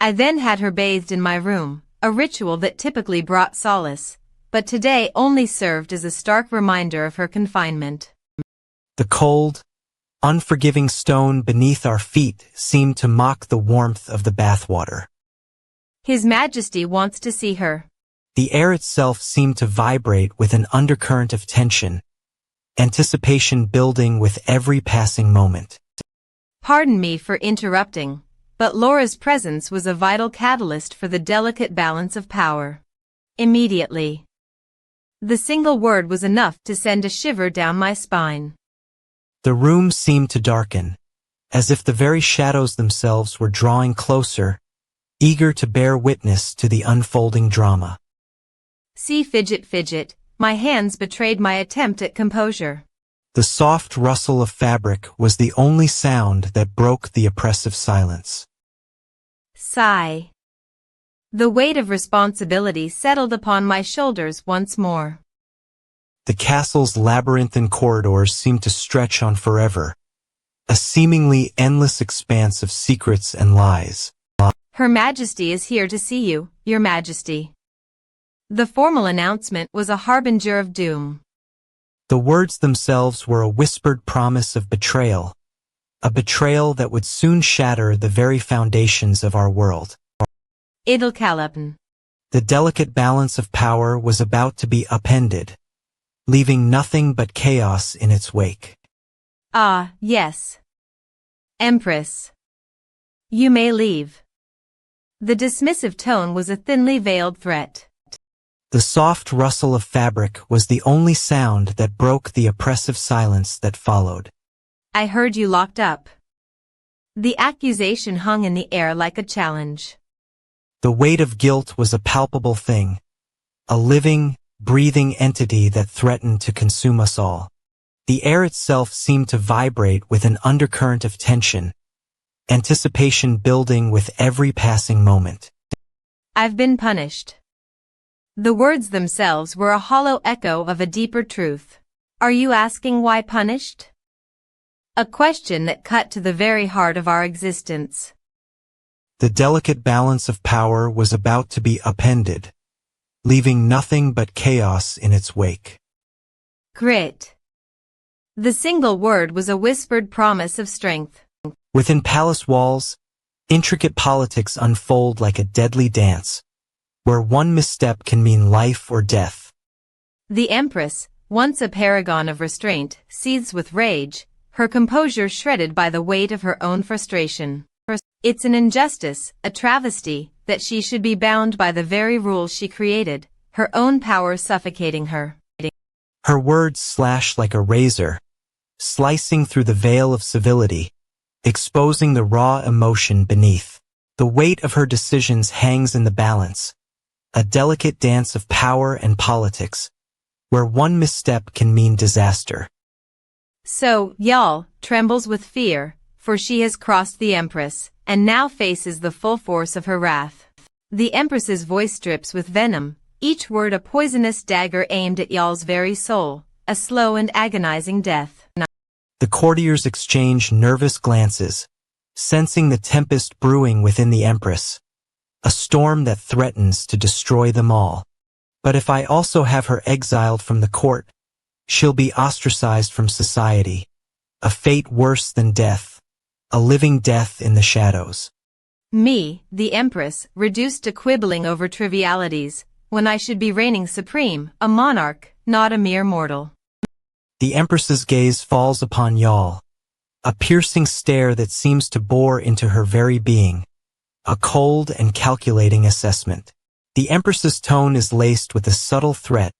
Speaker 2: I then had her bathed in my room, a ritual that typically brought solace, but today only served as a stark reminder of her confinement.
Speaker 1: The cold, unforgiving stone beneath our feet seemed to mock the warmth of the bathwater.
Speaker 2: His Majesty wants to see her.
Speaker 1: The air itself seemed to vibrate with an undercurrent of tension, anticipation building with every passing moment.
Speaker 2: Pardon me for interrupting, but Laura's presence was a vital catalyst for the delicate balance of power. Immediately. The single word was enough to send a shiver down my spine.
Speaker 1: The room seemed to darken, as if the very shadows themselves were drawing closer, eager to bear witness to the unfolding drama.
Speaker 2: See fidget, my hands betrayed my attempt at composure.
Speaker 1: The soft rustle of fabric was the only sound that broke the oppressive silence.
Speaker 2: Sigh. The weight of responsibility settled upon my shoulders once more.
Speaker 1: The castle's labyrinthine corridors seemed to stretch on forever, a seemingly endless expanse of secrets and lies.
Speaker 2: Her Majesty is here to see you, Your Majesty. The formal announcement was a harbinger of doom.
Speaker 1: The words themselves were a whispered promise of betrayal, a betrayal that would soon shatter the very foundations of our world.
Speaker 2: Idelkalapen.
Speaker 1: The delicate balance of power was about to be upended, leaving nothing but chaos in its wake.
Speaker 2: Ah, yes. Empress. You may leave. The dismissive tone was a thinly veiled threat.
Speaker 1: The soft rustle of fabric was the only sound that broke the oppressive silence that followed.
Speaker 2: I heard you locked up. The accusation hung in the air like a challenge.
Speaker 1: The weight of guilt was a palpable thing, a living, breathing entity that threatened to consume us all. The air itself seemed to vibrate with an undercurrent of tension, anticipation building with every passing moment.
Speaker 2: I've been punished. The words themselves were a hollow echo of a deeper truth. Are you asking why punished? A question that cut to the very heart of our existence.
Speaker 1: The delicate balance of power was about to be upended, leaving nothing but chaos in its wake.
Speaker 2: Grit. The single word was a whispered promise of strength.
Speaker 1: Within palace walls, intricate politics unfold like a deadly dance, where one misstep can mean life or death.
Speaker 2: The Empress, once a paragon of restraint, seethes with rage, her composure shredded by the weight of her own frustration. It's an injustice, a travesty, that she should be bound by the very rules she created, her own power suffocating her.
Speaker 1: Her words slash like a razor, slicing through the veil of civility, exposing the raw emotion beneath. The weight of her decisions hangs in the balance, a delicate dance of power and politics, where one misstep can mean disaster.
Speaker 2: So, Yal trembles with fear, for she has crossed the Empress, and now faces the full force of her wrath. The Empress's voice drips with venom, each word a poisonous dagger aimed at Yal's very soul, a slow and agonizing death.
Speaker 1: The courtiers exchange nervous glances, sensing the tempest brewing within the Empress, a storm that threatens to destroy them all. But if I also have her exiled from the court, she'll be ostracized from society, a fate worse than death, a living death in the shadows.
Speaker 2: Me, the Empress, reduced to quibbling over trivialities, when I should be reigning supreme, a monarch, not a mere mortal.
Speaker 1: The Empress's gaze falls upon Yal, a piercing stare that seems to bore into her very being, a cold and calculating assessment. The Empress's tone is laced with a subtle threat,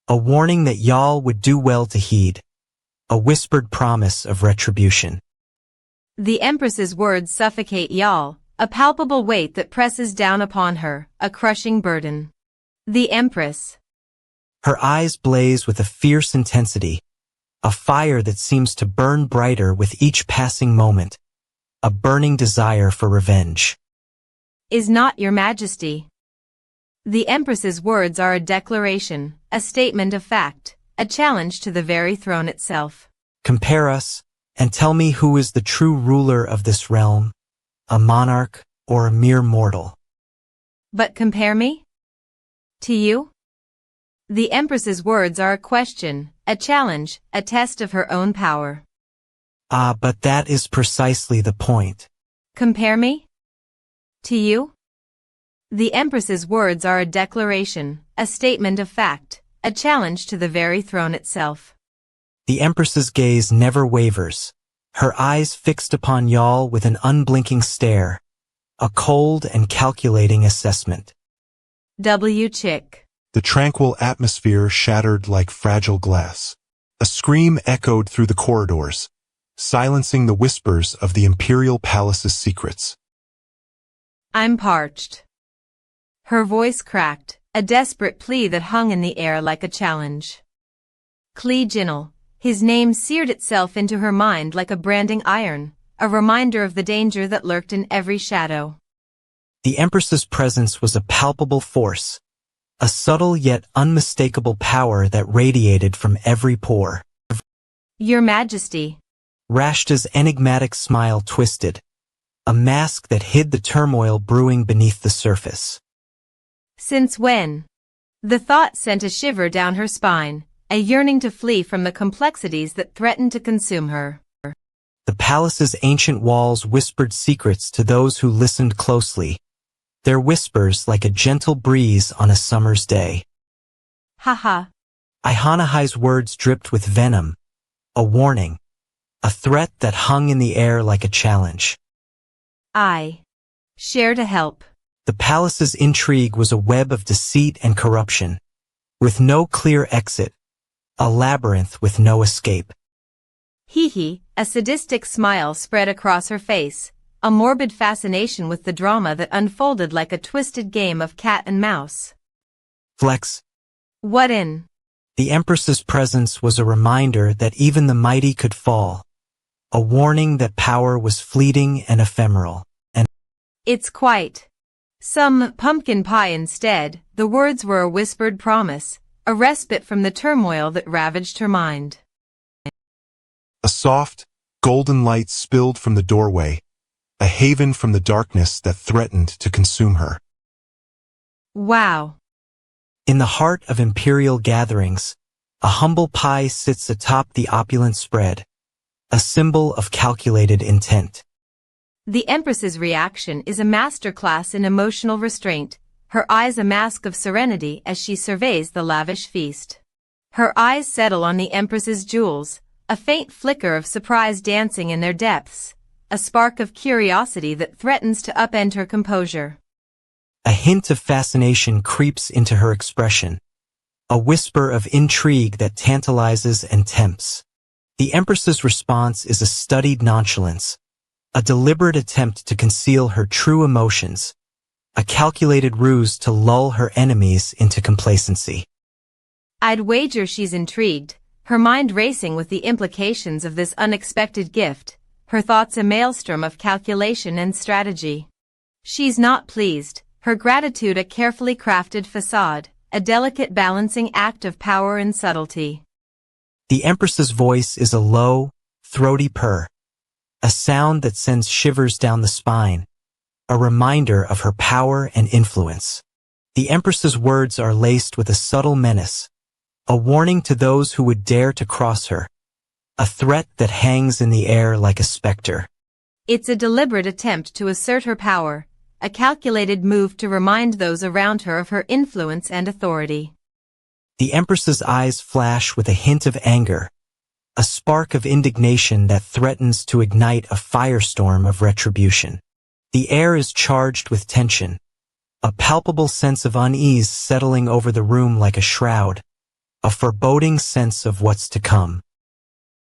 Speaker 1: a warning that Yal would do well to heed, a whispered promise of retribution.
Speaker 2: The Empress's words suffocate Yal, a palpable weight that presses down upon her, a crushing burden. The Empress.
Speaker 1: Her eyes blaze with a fierce intensity, a fire that seems to burn brighter with each passing moment, a burning desire for revenge.
Speaker 2: Is not your Majesty. The Empress's words are a declaration, a statement of fact, a challenge to the very throne itself.
Speaker 1: Compare us, and tell me who is the true ruler of this realm, a monarch or a mere mortal.
Speaker 2: But compare me? To you? The Empress's words are a question, a challenge, a test of her own power.
Speaker 1: Ah, but that is precisely the point.
Speaker 2: Compare me? To you? The Empress's words are a declaration, a statement of fact, a challenge to the very throne itself.
Speaker 1: The Empress's gaze never wavers, her eyes fixed upon Yal with an unblinking stare, a cold and calculating assessment.
Speaker 2: W. Chick.
Speaker 3: The tranquil atmosphere shattered like fragile glass. A scream echoed through the corridors, silencing the whispers of the imperial palace's secrets.
Speaker 2: I'm parched. Her voice cracked, a desperate plea that hung in the air like a challenge. Clee Jinnel, his name seared itself into her mind like a branding iron, a reminder of the danger that lurked in every shadow.
Speaker 1: The Empress's presence was a palpable force, a subtle yet unmistakable power that radiated from every pore.
Speaker 2: Your Majesty.
Speaker 1: Rashta's enigmatic smile twisted, a mask that hid the turmoil brewing beneath the surface.
Speaker 2: Since when? The thought sent a shiver down her spine, a yearning to flee from the complexities that threatened to consume her.
Speaker 1: The palace's ancient walls whispered secrets to those who listened closely, their whispers like a gentle breeze on a summer's day.
Speaker 2: Ha.
Speaker 1: Ihanahai's words dripped with venom, a warning, a threat that hung in the air like a challenge.
Speaker 2: I share to help.
Speaker 1: The palace's intrigue was a web of deceit and corruption, with no clear exit, a labyrinth with no escape.
Speaker 2: Hee, a sadistic smile spread across her face, a morbid fascination with the drama that unfolded like a twisted game of cat and mouse.
Speaker 1: Flex.
Speaker 2: What in?
Speaker 1: The Empress's presence was a reminder that even the mighty could fall, a warning that power was fleeting and ephemeral. And
Speaker 2: it's quite some pumpkin pie instead. The words were a whispered promise, a respite from the turmoil that ravaged her mind.
Speaker 3: A soft, golden light spilled from the doorway, a haven from the darkness that threatened to consume her.
Speaker 2: Wow.
Speaker 1: In the heart of imperial gatherings, a humble pie sits atop the opulent spread, a symbol of calculated intent.
Speaker 2: The Empress's reaction is a masterclass in emotional restraint, her eyes a mask of serenity as she surveys the lavish feast. Her eyes settle on the Empress's jewels, a faint flicker of surprise dancing in their depths, a spark of curiosity that threatens to upend her composure.
Speaker 1: A hint of fascination creeps into her expression, a whisper of intrigue that tantalizes and tempts. The Empress's response is a studied nonchalance, a deliberate attempt to conceal her true emotions, a calculated ruse to lull her enemies into complacency.
Speaker 2: I'd wager she's intrigued, her mind racing with the implications of this unexpected gift, her thoughts a maelstrom of calculation and strategy. She's not pleased, her gratitude a carefully crafted facade, a delicate balancing act of power and subtlety.
Speaker 1: The Empress's voice is a low, throaty purr, a sound that sends shivers down the spine, a reminder of her power and influence. The Empress's words are laced with a subtle menace, a warning to those who would dare to cross her, a threat that hangs in the air like a specter.
Speaker 2: It's a deliberate attempt to assert her power, a calculated move to remind those around her of her influence and authority.
Speaker 1: The Empress's eyes flash with a hint of anger, a spark of indignation that threatens to ignite a firestorm of retribution. The air is charged with tension, a palpable sense of unease settling over the room like a shroud, a foreboding sense of what's to come.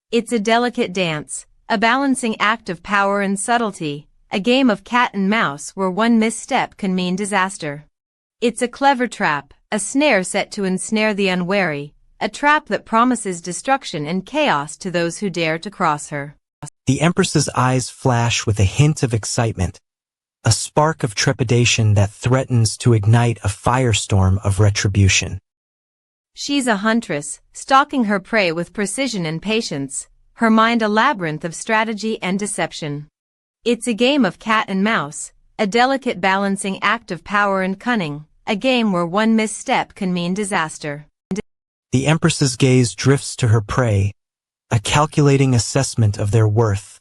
Speaker 2: It's a delicate dance, a balancing act of power and subtlety, a game of cat and mouse where one misstep can mean disaster. It's a clever trap, a snare set to ensnare the unwary, a trap that promises destruction and chaos to those who dare to cross her.
Speaker 1: The Empress's eyes flash with a hint of excitement, a spark of trepidation that threatens to ignite a firestorm of retribution.
Speaker 2: She's a huntress, stalking her prey with precision and patience, her mind a labyrinth of strategy and deception. It's a game of cat and mouse, a delicate balancing act of power and cunning, a game where one misstep can mean disaster.
Speaker 1: The Empress's gaze drifts to her prey, a calculating assessment of their worth,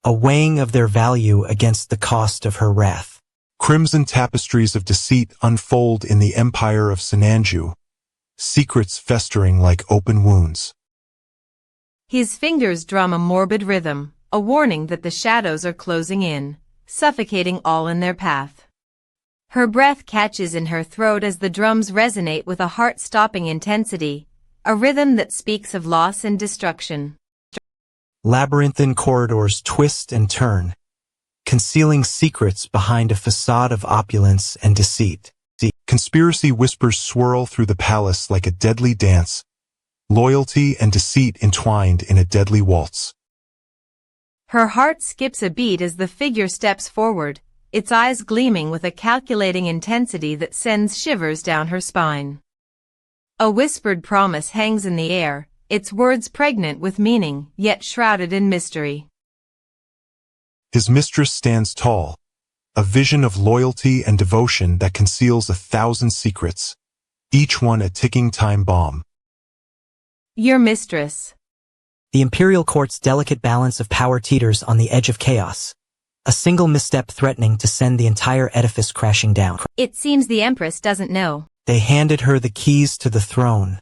Speaker 1: a weighing of their value against the cost of her wrath.
Speaker 3: Crimson tapestries of deceit unfold in the empire of Sinanju, secrets festering like open wounds.
Speaker 2: His fingers drum a morbid rhythm, a warning that the shadows are closing in, suffocating all in their path. Her breath catches in her throat as the drums resonate with a heart-stopping intensity, a rhythm that speaks of loss and destruction.
Speaker 1: Labyrinthine corridors twist and turn, concealing secrets behind a facade of opulence and deceit.
Speaker 3: Conspiracy whispers swirl through the palace like a deadly dance, loyalty and deceit entwined in a deadly waltz.
Speaker 2: Her heart skips a beat as the figure steps forward, its eyes gleaming with a calculating intensity that sends shivers down her spine. A whispered promise hangs in the air, its words pregnant with meaning, yet shrouded in mystery.
Speaker 3: His mistress stands tall, a vision of loyalty and devotion that conceals 1,000 secrets, each one a ticking time bomb.
Speaker 2: Your mistress.
Speaker 1: The imperial court's delicate balance of power teeters on the edge of chaos, a single misstep threatening to send the entire edifice crashing down.
Speaker 2: It seems the Empress doesn't know.
Speaker 1: They handed her the keys to the throne,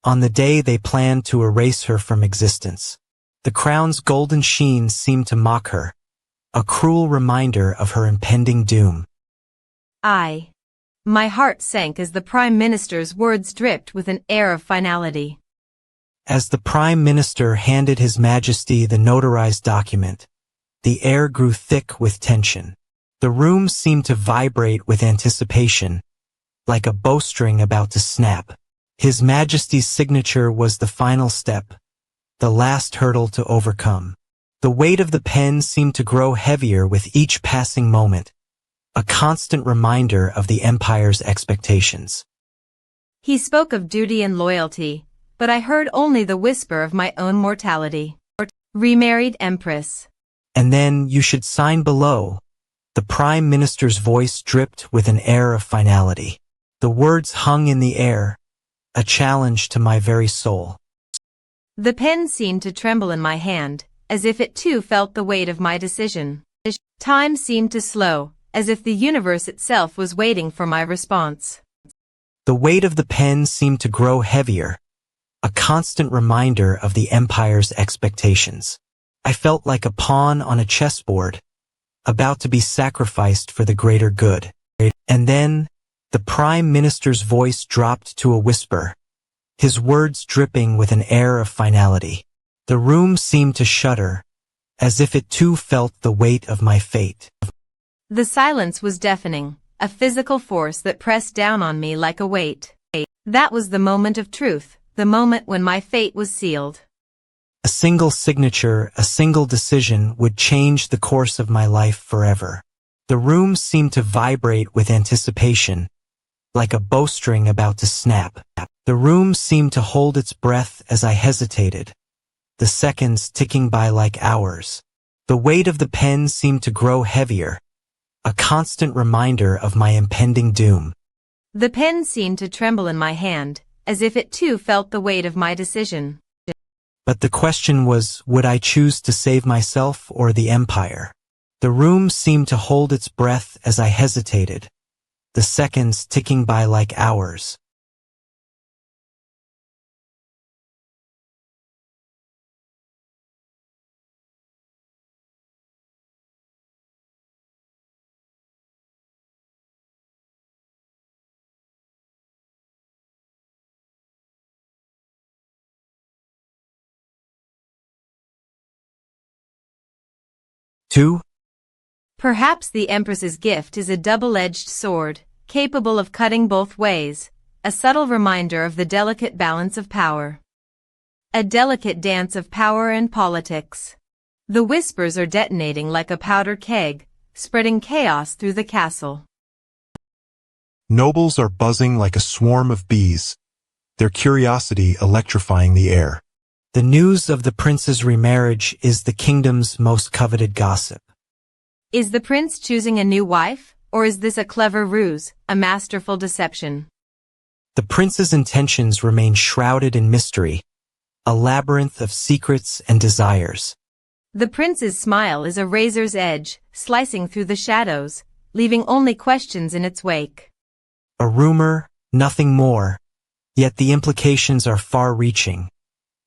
Speaker 1: on the day they planned to erase her from existence. The crown's golden sheen seemed to mock her, a cruel reminder of her impending doom.
Speaker 2: My heart sank as the Prime Minister's words dripped with an air of finality.
Speaker 1: As the Prime Minister handed His Majesty the notarized document, the air grew thick with tension. The room seemed to vibrate with anticipation, like a bowstring about to snap. His Majesty's signature was the final step, the last hurdle to overcome. The weight of the pen seemed to grow heavier with each passing moment, a constant reminder of the Empire's expectations.
Speaker 2: He spoke of duty and loyalty, but I heard only the whisper of my own mortality. Remarried Empress.
Speaker 1: And then you should sign below. The Prime Minister's voice dripped with an air of finality. The words hung in the air, a challenge to my very soul.
Speaker 2: The pen seemed to tremble in my hand, as if it too felt the weight of my decision. Time seemed to slow, as if the universe itself was waiting for my response.
Speaker 1: The weight of the pen seemed to grow heavier, a constant reminder of the Empire's expectations. I felt like a pawn on a chessboard, about to be sacrificed for the greater good. And then, the Prime Minister's voice dropped to a whisper, his words dripping with an air of finality. The room seemed to shudder, as if it too felt the weight of my fate.
Speaker 2: The silence was deafening, a physical force that pressed down on me like a weight. That was the moment of truth, the moment when my fate was sealed.
Speaker 1: A single signature, a single decision would change the course of my life forever. The room seemed to vibrate with anticipation, like a bowstring about to snap. The room seemed to hold its breath as I hesitated, the seconds ticking by like hours. The weight of the pen seemed to grow heavier, a constant reminder of my impending doom.
Speaker 2: The pen seemed to tremble in my hand, as if it too felt the weight of my decision.
Speaker 1: But the question was, would I choose to save myself or the empire? The room seemed to hold its breath as I hesitated, the seconds ticking by like hours. Two,
Speaker 2: Perhaps the Empress's gift is a double-edged sword, capable of cutting both ways, a subtle reminder of the delicate balance of power. A delicate dance of power and politics. The whispers are detonating like a powder keg, spreading chaos through the castle.
Speaker 3: Nobles are buzzing like a swarm of bees, their curiosity electrifying the air.
Speaker 1: the news of the prince's remarriage is the kingdom's most coveted gossip.
Speaker 2: Is the prince choosing a new wife, or is this a clever ruse, a masterful deception?
Speaker 1: The prince's intentions remain shrouded in mystery, a labyrinth of secrets and desires.
Speaker 2: The prince's smile is a razor's edge, slicing through the shadows, leaving only questions in its wake.
Speaker 1: A rumor, nothing more, yet the implications are far-reaching,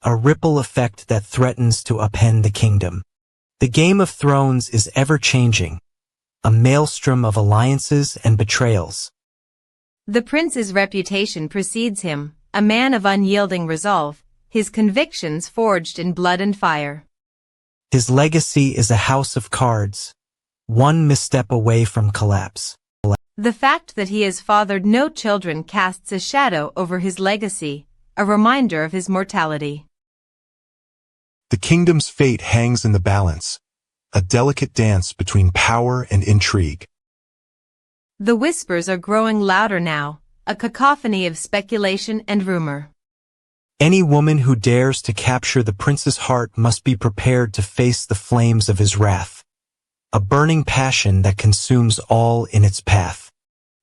Speaker 1: a ripple effect that threatens to upend the kingdom. The Game of Thrones is ever-changing, a maelstrom of alliances and betrayals.
Speaker 2: The prince's reputation precedes him, a man of unyielding resolve, his convictions forged in blood and fire.
Speaker 1: His legacy is a house of cards, one misstep away from collapse.
Speaker 2: The fact that he has fathered no children casts a shadow over his legacy, a reminder of his mortality.
Speaker 3: The kingdom's fate hangs in the balance, a delicate dance between power and intrigue.
Speaker 2: The whispers are growing louder now, a cacophony of speculation and rumor.
Speaker 1: Any woman who dares to capture the prince's heart must be prepared to face the flames of his wrath, a burning passion that consumes all in its path.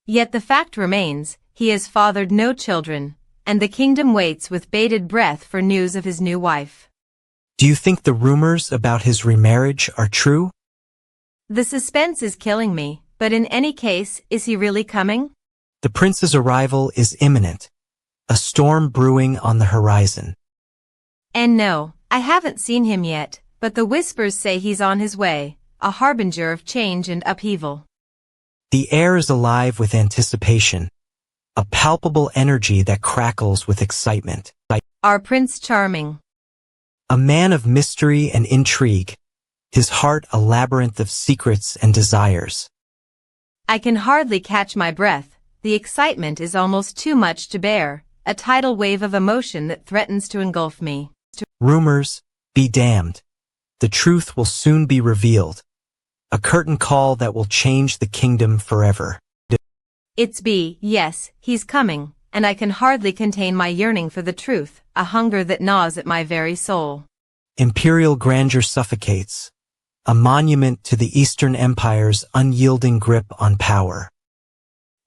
Speaker 2: Yet the fact remains, he has fathered no children, and the kingdom waits with bated breath for news of his new wife.
Speaker 1: Do you think the rumors about his remarriage are true?
Speaker 2: The suspense is killing me, but in any case, is he really coming?
Speaker 1: The prince's arrival is imminent, a storm brewing on the horizon.
Speaker 2: And no, I haven't seen him yet, but the whispers say he's on his way, a harbinger of change and upheaval.
Speaker 1: The air is alive with anticipation, a palpable energy that crackles with excitement.
Speaker 2: Our Prince Charming.
Speaker 1: A man of mystery and intrigue, his heart a labyrinth of secrets and desires.
Speaker 2: I can hardly catch my breath, the excitement is almost too much to bear, a tidal wave of emotion that threatens to engulf me.
Speaker 1: Rumors, be damned. The truth will soon be revealed. A curtain call that will change the kingdom forever.
Speaker 2: Yes, he's coming, and I can hardly contain my yearning for the truth, a hunger that gnaws at my very soul.
Speaker 1: Imperial grandeur suffocates, a monument to the Eastern Empire's unyielding grip on power.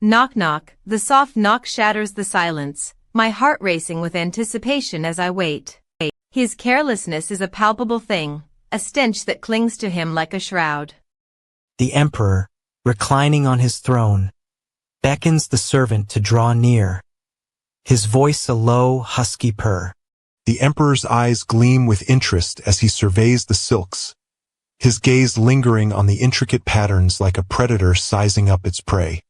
Speaker 2: Knock knock, the soft knock shatters the silence, my heart racing with anticipation as I wait. His carelessness is a palpable thing, a stench that clings to him like a shroud.
Speaker 1: The emperor, reclining on his throne, beckons the servant to draw near, his voice a low, husky purr.
Speaker 3: The emperor's eyes gleam with interest as he surveys the silks, his gaze lingering on the intricate patterns like a predator sizing up its prey.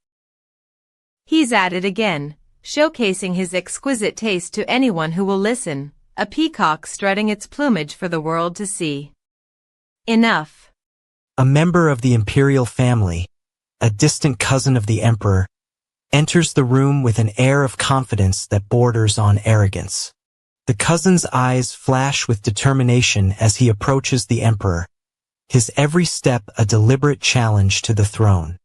Speaker 2: He's at it again, showcasing his exquisite taste to anyone who will listen, a peacock strutting its plumage for the world to see. Enough.
Speaker 1: A member of the imperial family, a distant cousin of the emperor, enters the room with an air of confidence that borders on arrogance. The cousin's eyes flash with determination as he approaches the emperor, his every step a deliberate challenge to the throne.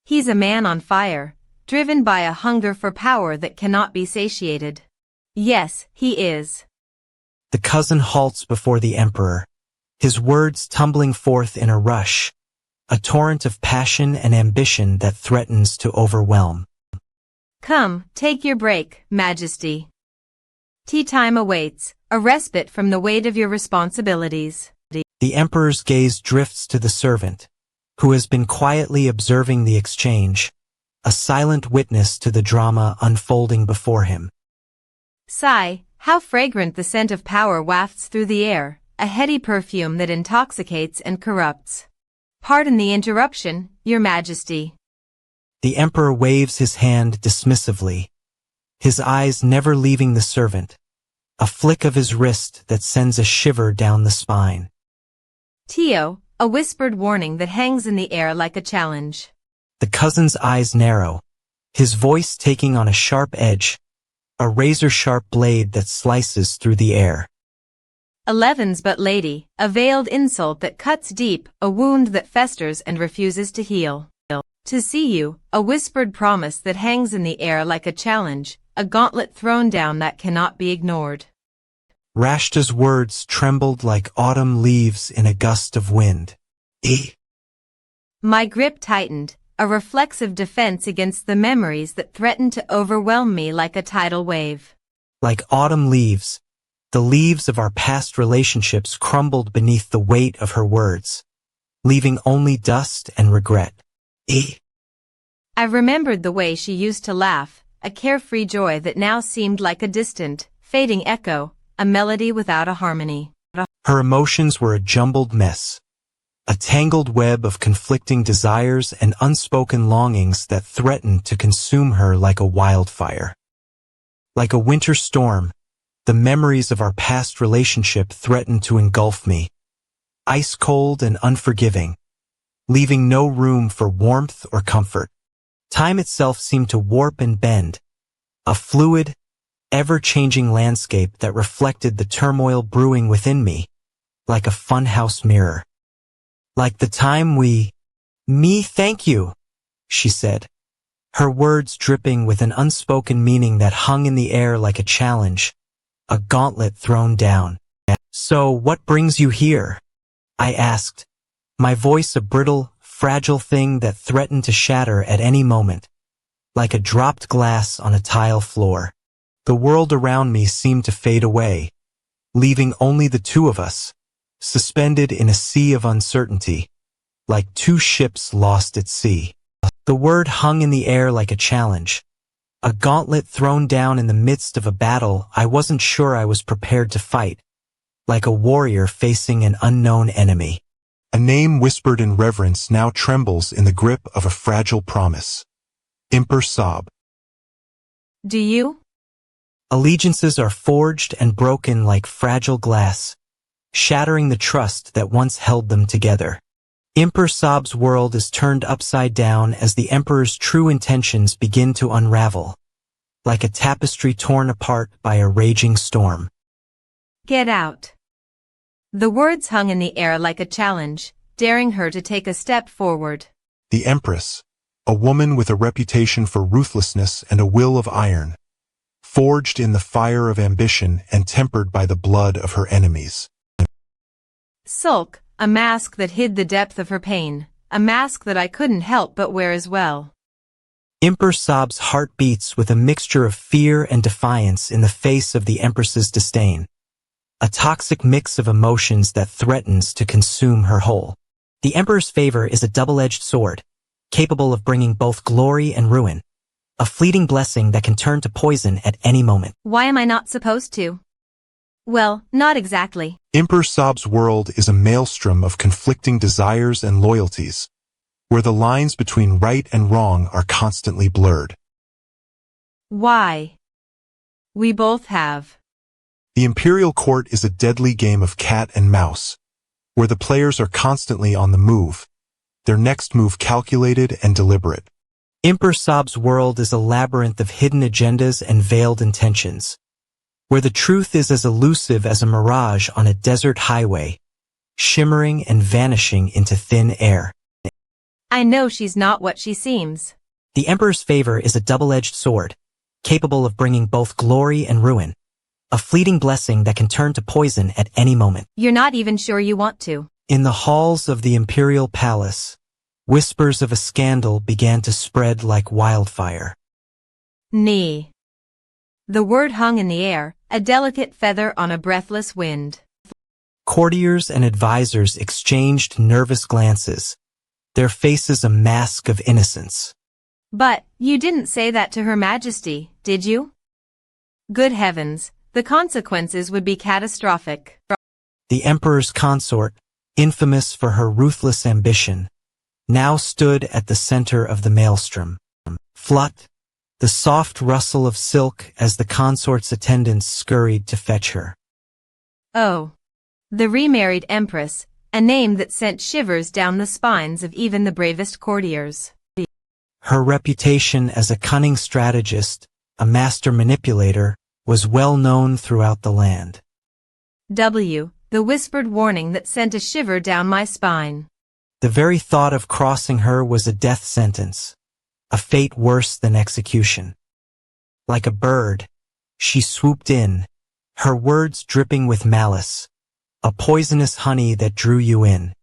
Speaker 2: He's a man on fire, driven by a hunger for power that cannot be satiated. Yes, he is.
Speaker 1: The cousin halts before the emperor, his words tumbling forth in a rush, a torrent of passion and ambition that threatens to overwhelm.
Speaker 2: Come, take your break, Majesty. Tea time awaits, a respite from the weight of your responsibilities.
Speaker 1: The emperor's gaze drifts to the servant, who has been quietly observing the exchange, a silent witness to the drama unfolding before him.
Speaker 2: Sigh, how fragrant the scent of power wafts through the air, a heady perfume that intoxicates and corrupts. Pardon the interruption, Your Majesty.
Speaker 1: The emperor waves his hand dismissively, his eyes never leaving the servant, a flick of his wrist that sends a shiver down the spine.
Speaker 2: Tio, a whispered warning that hangs in the air like a challenge.
Speaker 1: The cousin's eyes narrow, his voice taking on a sharp edge, a razor-sharp blade that slices through the air.
Speaker 2: 11's but lady, a veiled insult that cuts deep, a wound that festers and refuses to heal. To see you, a whispered promise that hangs in the air like a challenge, a gauntlet thrown down that cannot be ignored.
Speaker 1: Rashta's words trembled like autumn leaves in a gust of wind.
Speaker 2: My grip tightened, a reflexive defense against the memories that threatened to overwhelm me like a tidal wave.
Speaker 1: Like autumn leaves, the leaves of our past relationships crumbled beneath the weight of her words, leaving only dust and regret.
Speaker 2: I remembered the way she used to laugh, a carefree joy that now seemed like a distant, fading echo, a melody without a harmony.
Speaker 1: Her emotions were a jumbled mess, a tangled web of conflicting desires and unspoken longings that threatened to consume her like a wildfire. Like a winter storm, the memories of our past relationship threatened to engulf me, ice-cold and unforgiving, leaving no room for warmth or comfort. Time itself seemed to warp and bend, a fluid, ever-changing landscape that reflected the turmoil brewing within me, like a funhouse mirror. Like the time thank you, she said, her words dripping with an unspoken meaning that hung in the air like a challenge, a gauntlet thrown down. So what brings you here? I asked, my voice a brittle, fragile thing that threatened to shatter at any moment, like a dropped glass on a tile floor. The world around me seemed to fade away, leaving only the two of us, suspended in a sea of uncertainty, like two ships lost at sea. The word hung in the air like a challenge, a gauntlet thrown down in the midst of a battle I wasn't sure I was prepared to fight, like a warrior facing an unknown enemy.
Speaker 3: A name whispered in reverence now trembles in the grip of a fragile promise. Emperor Sob.
Speaker 2: Do you?
Speaker 1: Allegiances are forged and broken like fragile glass, shattering the trust that once held them together. Emperor Sob's world is turned upside down as the emperor's true intentions begin to unravel, like a tapestry torn apart by a raging storm.
Speaker 2: Get out. The words hung in the air like a challenge, daring her to take a step forward.
Speaker 3: The Empress, a woman with a reputation for ruthlessness and a will of iron, forged in the fire of ambition and tempered by the blood of her enemies.
Speaker 2: Sulk, a mask that hid the depth of her pain, a mask that I couldn't help but wear as well.
Speaker 1: Emperor Sob's heart beats with a mixture of fear and defiance in the face of the Empress's disdain, a toxic mix of emotions that threatens to consume her whole. The Emperor's favor is a double-edged sword, capable of bringing both glory and ruin, a fleeting blessing that can turn to poison at any moment.
Speaker 2: Why am I not supposed to? Well, not exactly.
Speaker 3: Emperor Sob's world is a maelstrom of conflicting desires and loyalties, where the lines between right and wrong are constantly blurred.
Speaker 2: Why? We both have.
Speaker 3: The Imperial Court is a deadly game of cat and mouse, where the players are constantly on the move, their next move calculated and deliberate.
Speaker 1: Emperor Sob's world is a labyrinth of hidden agendas and veiled intentions, where the truth is as elusive as a mirage on a desert highway, shimmering and vanishing into thin air.
Speaker 2: I know she's not what she seems.
Speaker 1: The Emperor's favor is a double-edged sword, capable of bringing both glory and ruin, a fleeting blessing that can turn to poison at any moment.
Speaker 2: You're not even sure you want to.
Speaker 1: In the halls of the Imperial Palace, whispers of a scandal began to spread like wildfire.
Speaker 2: Nee. The word hung in the air, a delicate feather on a breathless wind.
Speaker 1: Courtiers and advisors exchanged nervous glances, their faces a mask of innocence.
Speaker 2: But, you didn't say that to Her Majesty, did you? Good heavens, the consequences would be catastrophic.
Speaker 1: The Emperor's consort, infamous for her ruthless ambition, now stood at the center of the maelstrom. Flut, the soft rustle of silk as the consort's attendants scurried to fetch her.
Speaker 2: Oh. The Remarried Empress, a name that sent shivers down the spines of even the bravest courtiers.
Speaker 1: Her reputation as a cunning strategist, a master manipulator, was well known throughout the land.
Speaker 2: The whispered warning that sent a shiver down my spine.
Speaker 1: The very thought of crossing her was a death sentence, a fate worse than execution. Like a bird, she swooped in, her words dripping with malice, a poisonous honey that drew you in.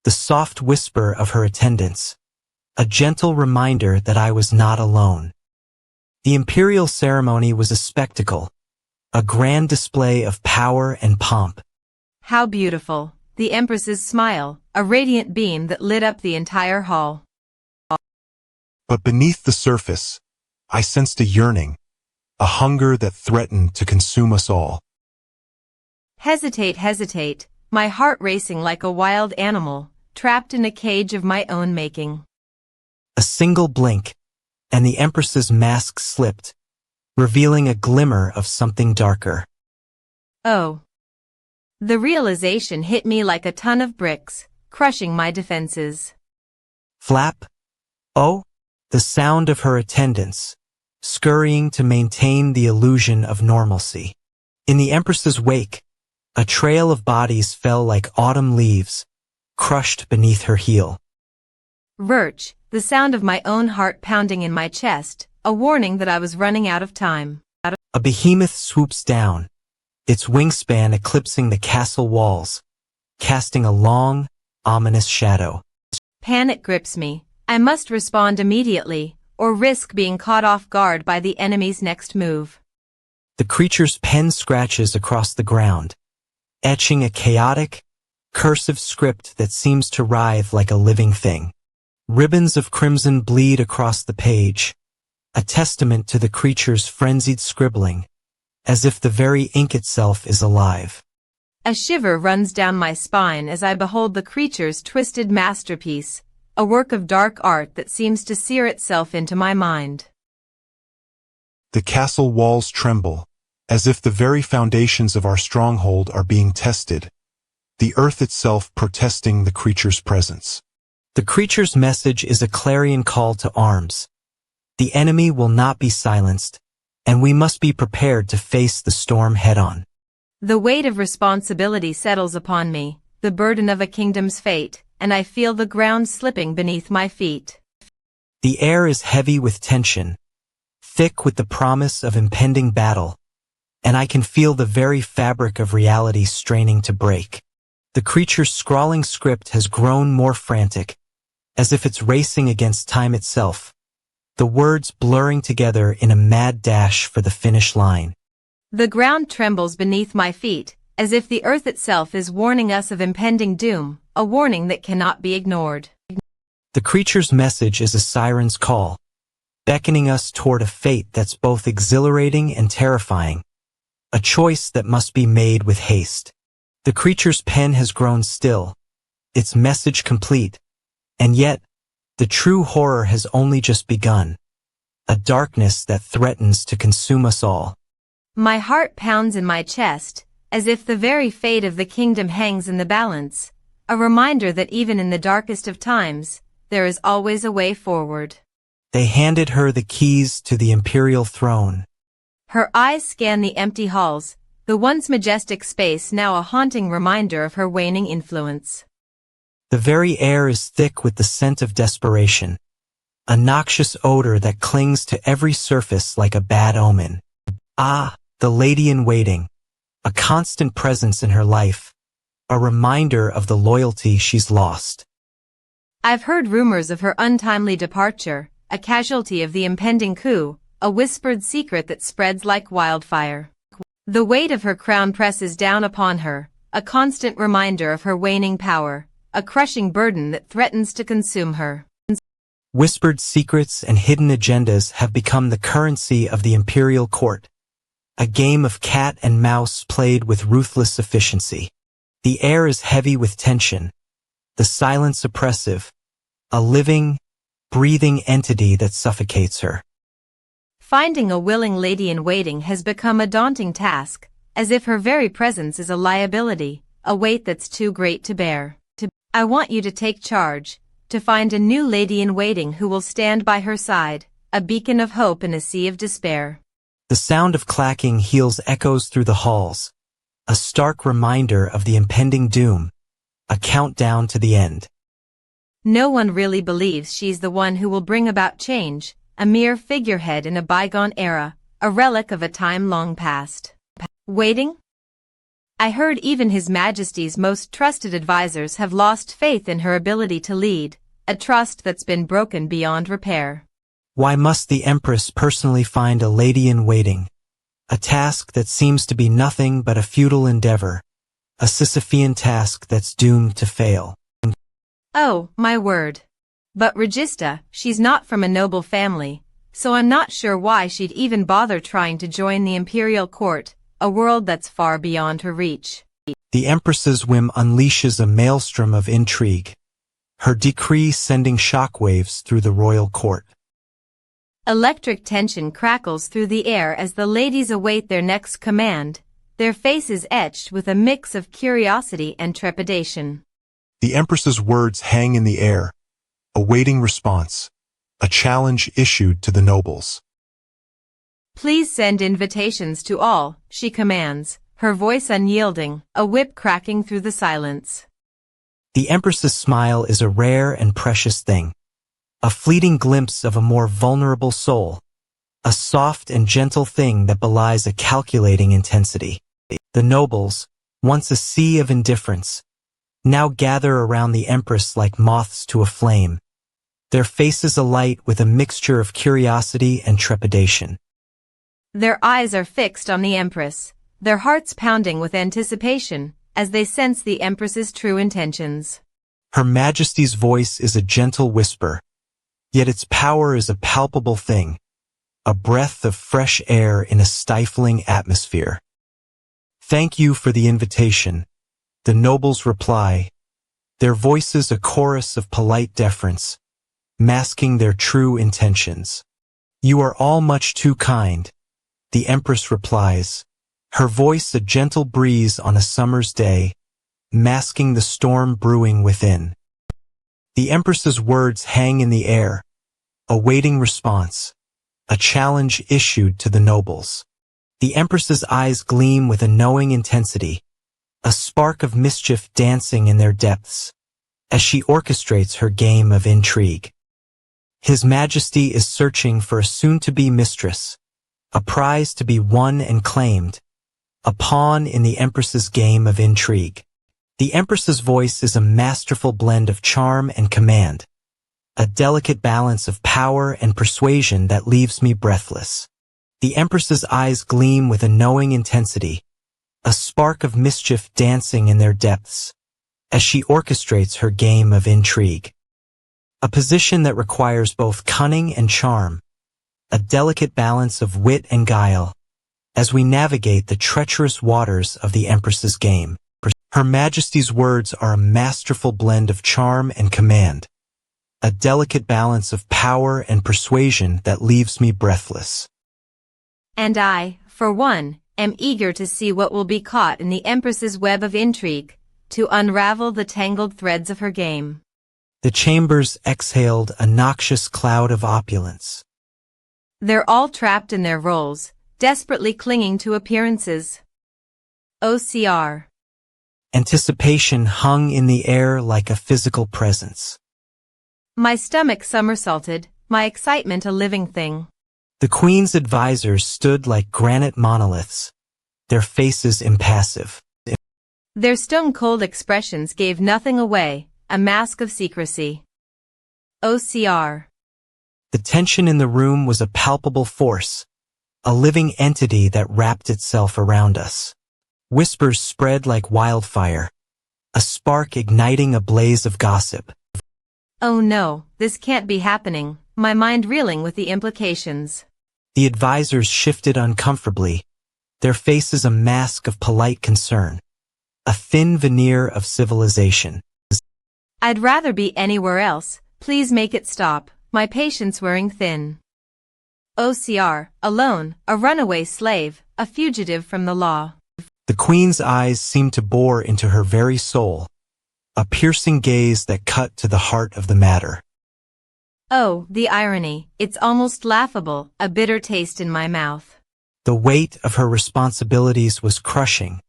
Speaker 1: The soft whisper of her attendants, a gentle reminder that I was not alone. The imperial ceremony was a spectacle, a grand display of power and pomp.
Speaker 2: How beautiful, the Empress's smile, a radiant beam that lit up the entire hall.
Speaker 3: But beneath the surface, I sensed a yearning, a hunger that threatened to consume us all.
Speaker 2: Hesitate, my heart racing like a wild animal, trapped in a cage of my own making.
Speaker 1: A single blink, and the Empress's mask slipped, revealing a glimmer of something darker.
Speaker 2: Oh. The realization hit me like a ton of bricks, crushing my defenses.
Speaker 1: Flap. Oh, the sound of her attendants, scurrying to maintain the illusion of normalcy. In the Empress's wake, a trail of bodies fell like autumn leaves, crushed beneath her heel.
Speaker 2: Verch, the sound of my own heart pounding in my chest, a warning that I was running out of time.
Speaker 1: A behemoth swoops down, its wingspan eclipsing the castle walls, casting a long, ominous shadow.
Speaker 2: Panic grips me. I must respond immediately, or risk being caught off guard by the enemy's next move.
Speaker 1: The creature's pen scratches across the ground, etching a chaotic, cursive script that seems to writhe like a living thing. Ribbons of crimson bleed across the page, a testament to the creature's frenzied scribbling, as if the very ink itself is alive.
Speaker 2: A shiver runs down my spine as I behold the creature's twisted masterpiece, a work of dark art that seems to sear itself into my mind.
Speaker 3: The castle walls tremble, as if the very foundations of our stronghold are being tested, the earth itself protesting the creature's presence.
Speaker 1: The creature's message is a clarion call to arms. The enemy will not be silenced, and we must be prepared to face the storm head-on.
Speaker 2: The weight of responsibility settles upon me, the burden of a kingdom's fate, and I feel the ground slipping beneath my feet.
Speaker 1: The air is heavy with tension, thick with the promise of impending battle, and I can feel the very fabric of reality straining to break. The creature's scrawling script has grown more frantic, as if it's racing against time itself, the words blurring together in a mad dash for the finish line.
Speaker 2: The ground trembles beneath my feet, as if the earth itself is warning us of impending doom, a warning that cannot be ignored.
Speaker 1: The creature's message is a siren's call, beckoning us toward a fate that's both exhilarating and terrifying, a choice that must be made with haste. The creature's pen has grown still, its message complete, and yet, the true horror has only just begun, a darkness that threatens to consume us all.
Speaker 2: My heart pounds in my chest, as if the very fate of the kingdom hangs in the balance, a reminder that even in the darkest of times, there is always a way forward.
Speaker 1: They handed her the keys to the imperial throne.
Speaker 2: Her eyes scan the empty halls, the once majestic space now a haunting reminder of her waning influence.
Speaker 1: The very air is thick with the scent of desperation, a noxious odor that clings to every surface like a bad omen. Ah, the lady in waiting, a constant presence in her life, a reminder of the loyalty she's lost.
Speaker 2: I've heard rumors of her untimely departure, a casualty of the impending coup, a whispered secret that spreads like wildfire. The weight of her crown presses down upon her, a constant reminder of her waning power, a crushing burden that threatens to consume her.
Speaker 1: Whispered secrets and hidden agendas have become the currency of the imperial court, a game of cat and mouse played with ruthless efficiency. The air is heavy with tension, the silence oppressive, a living, breathing entity that suffocates her.
Speaker 2: Finding a willing lady in waiting has become a daunting task, as if her very presence is a liability, a weight that's too great to bear. I want you to take charge, to find a new lady in waiting who will stand by her side, a beacon of hope in a sea of despair.
Speaker 1: The sound of clacking heels echoes through the halls, a stark reminder of the impending doom, a countdown to the end.
Speaker 2: No one really believes she's the one who will bring about change, a mere figurehead in a bygone era, a relic of a time long past. Waiting? I heard even His Majesty's most trusted advisors have lost faith in her ability to lead, a trust that's been broken beyond repair.
Speaker 1: Why must the Empress personally find a lady in waiting? A task that seems to be nothing but a futile endeavor, a Sisyphean task that's doomed to fail.
Speaker 2: Oh, my word. But Regista, she's not from a noble family, so I'm not sure why she'd even bother trying to join the imperial court, a world that's far beyond her reach.
Speaker 1: The Empress's whim unleashes a maelstrom of intrigue, her decree sending shockwaves through the royal court.
Speaker 2: Electric tension crackles through the air as the ladies await their next command, their faces etched with a mix of curiosity and trepidation.
Speaker 3: The Empress's words hang in the air, awaiting response, a challenge issued to the nobles.
Speaker 2: Please send invitations to all, she commands, her voice unyielding, a whip cracking through the silence.
Speaker 1: The Empress's smile is a rare and precious thing, a fleeting glimpse of a more vulnerable soul, a soft and gentle thing that belies a calculating intensity. The nobles, once a sea of indifference, now gather around the Empress like moths to a flame, their faces alight with a mixture of curiosity and trepidation.
Speaker 2: Their eyes are fixed on the Empress, their hearts pounding with anticipation, as they sense the Empress's true intentions.
Speaker 1: Her Majesty's voice is a gentle whisper, yet its power is a palpable thing, a breath of fresh air in a stifling atmosphere. Thank you for the invitation, the nobles reply, their voices a chorus of polite deference, masking their true intentions. You are all much too kind, the Empress replies, her voice a gentle breeze on a summer's day, masking the storm brewing within. The Empress's words hang in the air, awaiting response, a challenge issued to the nobles. The Empress's eyes gleam with a knowing intensity, a spark of mischief dancing in their depths, as she orchestrates her game of intrigue. His Majesty is searching for a soon-to-be mistress, a prize to be won and claimed, a pawn in the Empress's game of intrigue. The Empress's voice is a masterful blend of charm and command, a delicate balance of power and persuasion that leaves me breathless. The Empress's eyes gleam with a knowing intensity, a spark of mischief dancing in their depths, as she orchestrates her game of intrigue. A position that requires both cunning and charm, a delicate balance of wit and guile, as we navigate the treacherous waters of the Empress's game. Her Majesty's words are a masterful blend of charm and command, a delicate balance of power and persuasion that leaves me breathless.
Speaker 2: And I, for one, am eager to see what will be caught in the Empress's web of intrigue, to unravel the tangled threads of her game.
Speaker 1: The chambers exhaled a noxious cloud of opulence.
Speaker 2: They're all trapped in their roles, desperately clinging to appearances. OCR.
Speaker 1: Anticipation hung in the air like a physical presence.
Speaker 2: My stomach somersaulted, my excitement a living thing.
Speaker 1: The Queen's advisors stood like granite monoliths, their faces impassive.
Speaker 2: Their stone-cold expressions gave nothing away, a mask of secrecy. OCR.
Speaker 1: The tension in the room was a palpable force, a living entity that wrapped itself around us. Whispers spread like wildfire, a spark igniting a blaze of gossip.
Speaker 2: Oh no, this can't be happening, my mind reeling with the implications.
Speaker 1: The advisors shifted uncomfortably, their faces a mask of polite concern, a thin veneer of civilization.
Speaker 2: I'd rather be anywhere else, please make it stop, my patience wearing thin. OCR, alone, a runaway slave, a fugitive from the law.
Speaker 1: The Queen's eyes seemed to bore into her very soul, a piercing gaze that cut to the heart of the matter.
Speaker 2: Oh, the irony, it's almost laughable, a bitter taste in my mouth.
Speaker 1: The weight of her responsibilities was crushing,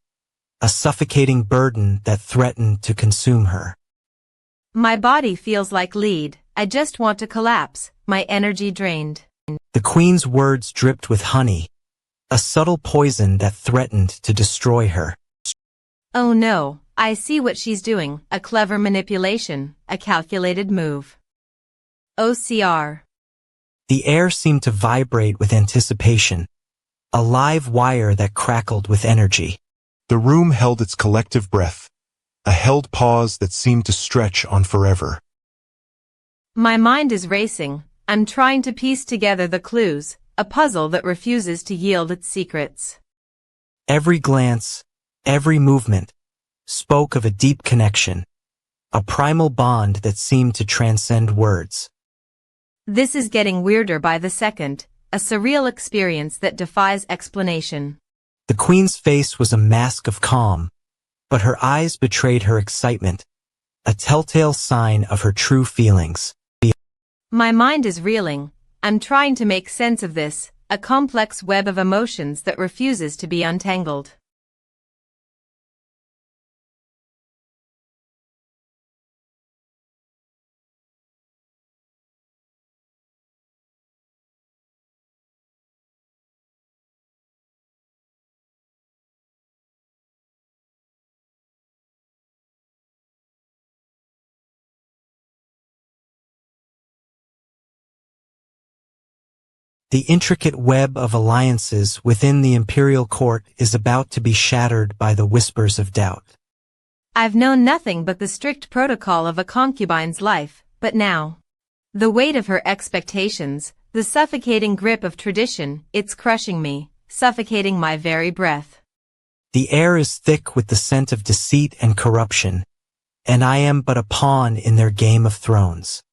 Speaker 1: a suffocating burden that threatened to consume her.
Speaker 2: My body feels like lead, I just want to collapse, my energy drained.
Speaker 1: The Queen's words dripped with honey, a subtle poison that threatened to destroy her.
Speaker 2: Oh no, I see what she's doing, a clever manipulation, a calculated move. OCR.
Speaker 1: The air seemed to vibrate with anticipation, a live wire that crackled with energy.
Speaker 3: The room held its collective breath, a held pause that seemed to stretch on forever.
Speaker 2: My mind is racing, I'm trying to piece together the clues, a puzzle that refuses to yield its secrets.
Speaker 1: Every glance, every movement, spoke of a deep connection, a primal bond that seemed to transcend words.
Speaker 2: This is getting weirder by the second, a surreal experience that defies explanation.
Speaker 1: The Queen's face was a mask of calm, but her eyes betrayed her excitement, a telltale sign of her true feelings.
Speaker 2: My mind is reeling, I'm trying to make sense of this, a complex web of emotions that refuses to be untangled.
Speaker 1: The intricate web of alliances within the imperial court is about to be shattered by the whispers of doubt.
Speaker 2: I've known nothing but the strict protocol of a concubine's life, but now, the weight of her expectations, the suffocating grip of tradition, it's crushing me, suffocating my very breath.
Speaker 1: The air is thick with the scent of deceit and corruption, and I am but a pawn in their game of thrones.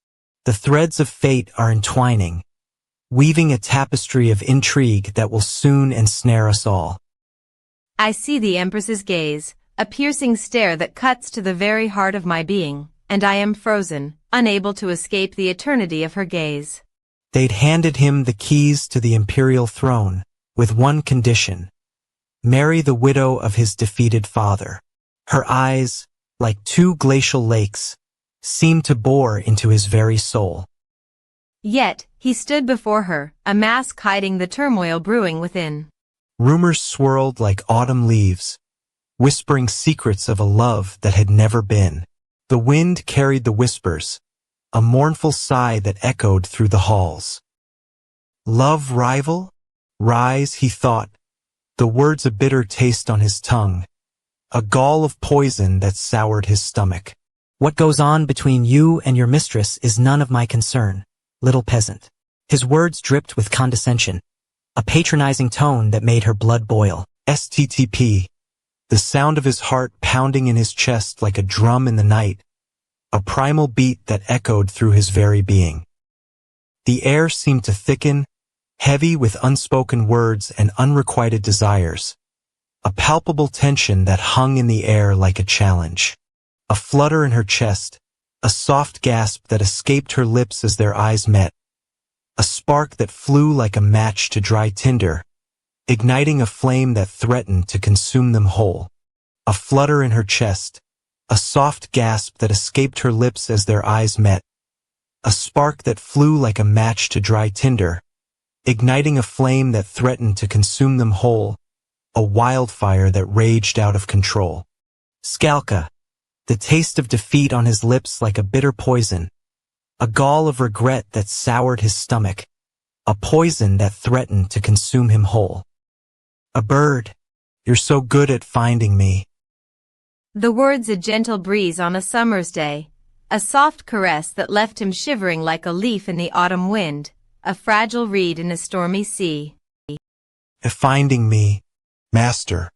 Speaker 1: The threads of fate are entwining, weaving a tapestry of intrigue that will soon ensnare us all.
Speaker 2: I see the Empress's gaze, a piercing stare that cuts to the very heart of my being, and I am frozen, unable to escape the eternity of her gaze.
Speaker 1: They'd handed him the keys to the imperial throne, with one condition: marry the widow of his defeated father. Her eyes, like two glacial lakes, seemed to bore into his very soul.
Speaker 2: Yet, he stood before her, a mask hiding the turmoil brewing within.
Speaker 1: Rumors swirled like autumn leaves, whispering secrets of a love that had never been. The wind carried the whispers, a mournful sigh that echoed through the halls. Love rival? Rise, he thought, the words a bitter taste on his tongue, a gall of poison that soured his stomach. What goes on between you and your mistress is none of my concern, little peasant. His words dripped with condescension, a patronizing tone that made her blood boil. STTP, the sound of his heart pounding in his chest like a drum in the night, a primal beat that echoed through his very being. The air seemed to thicken, heavy with unspoken words and unrequited desires, a palpable tension that hung in the air like a challenge. A flutter in her chest, a soft gasp that escaped her lips as their eyes met, a spark that flew like a match to dry tinder, igniting a flame that threatened to consume them whole. A flutter in her chest, a soft gasp that escaped her lips as their eyes met, a spark that flew like a match to dry tinder, igniting a flame that threatened to consume them whole, a wildfire that raged out of control. Scalca, the taste of defeat on his lips like a bitter poison, a gall of regret that soured his stomach, a poison that threatened to consume him whole. A bird, you're so good at finding me.
Speaker 2: The words a gentle breeze on a summer's day, a soft caress that left him shivering like a leaf in the autumn wind, a fragile reed in a stormy sea.
Speaker 3: Finding me, master.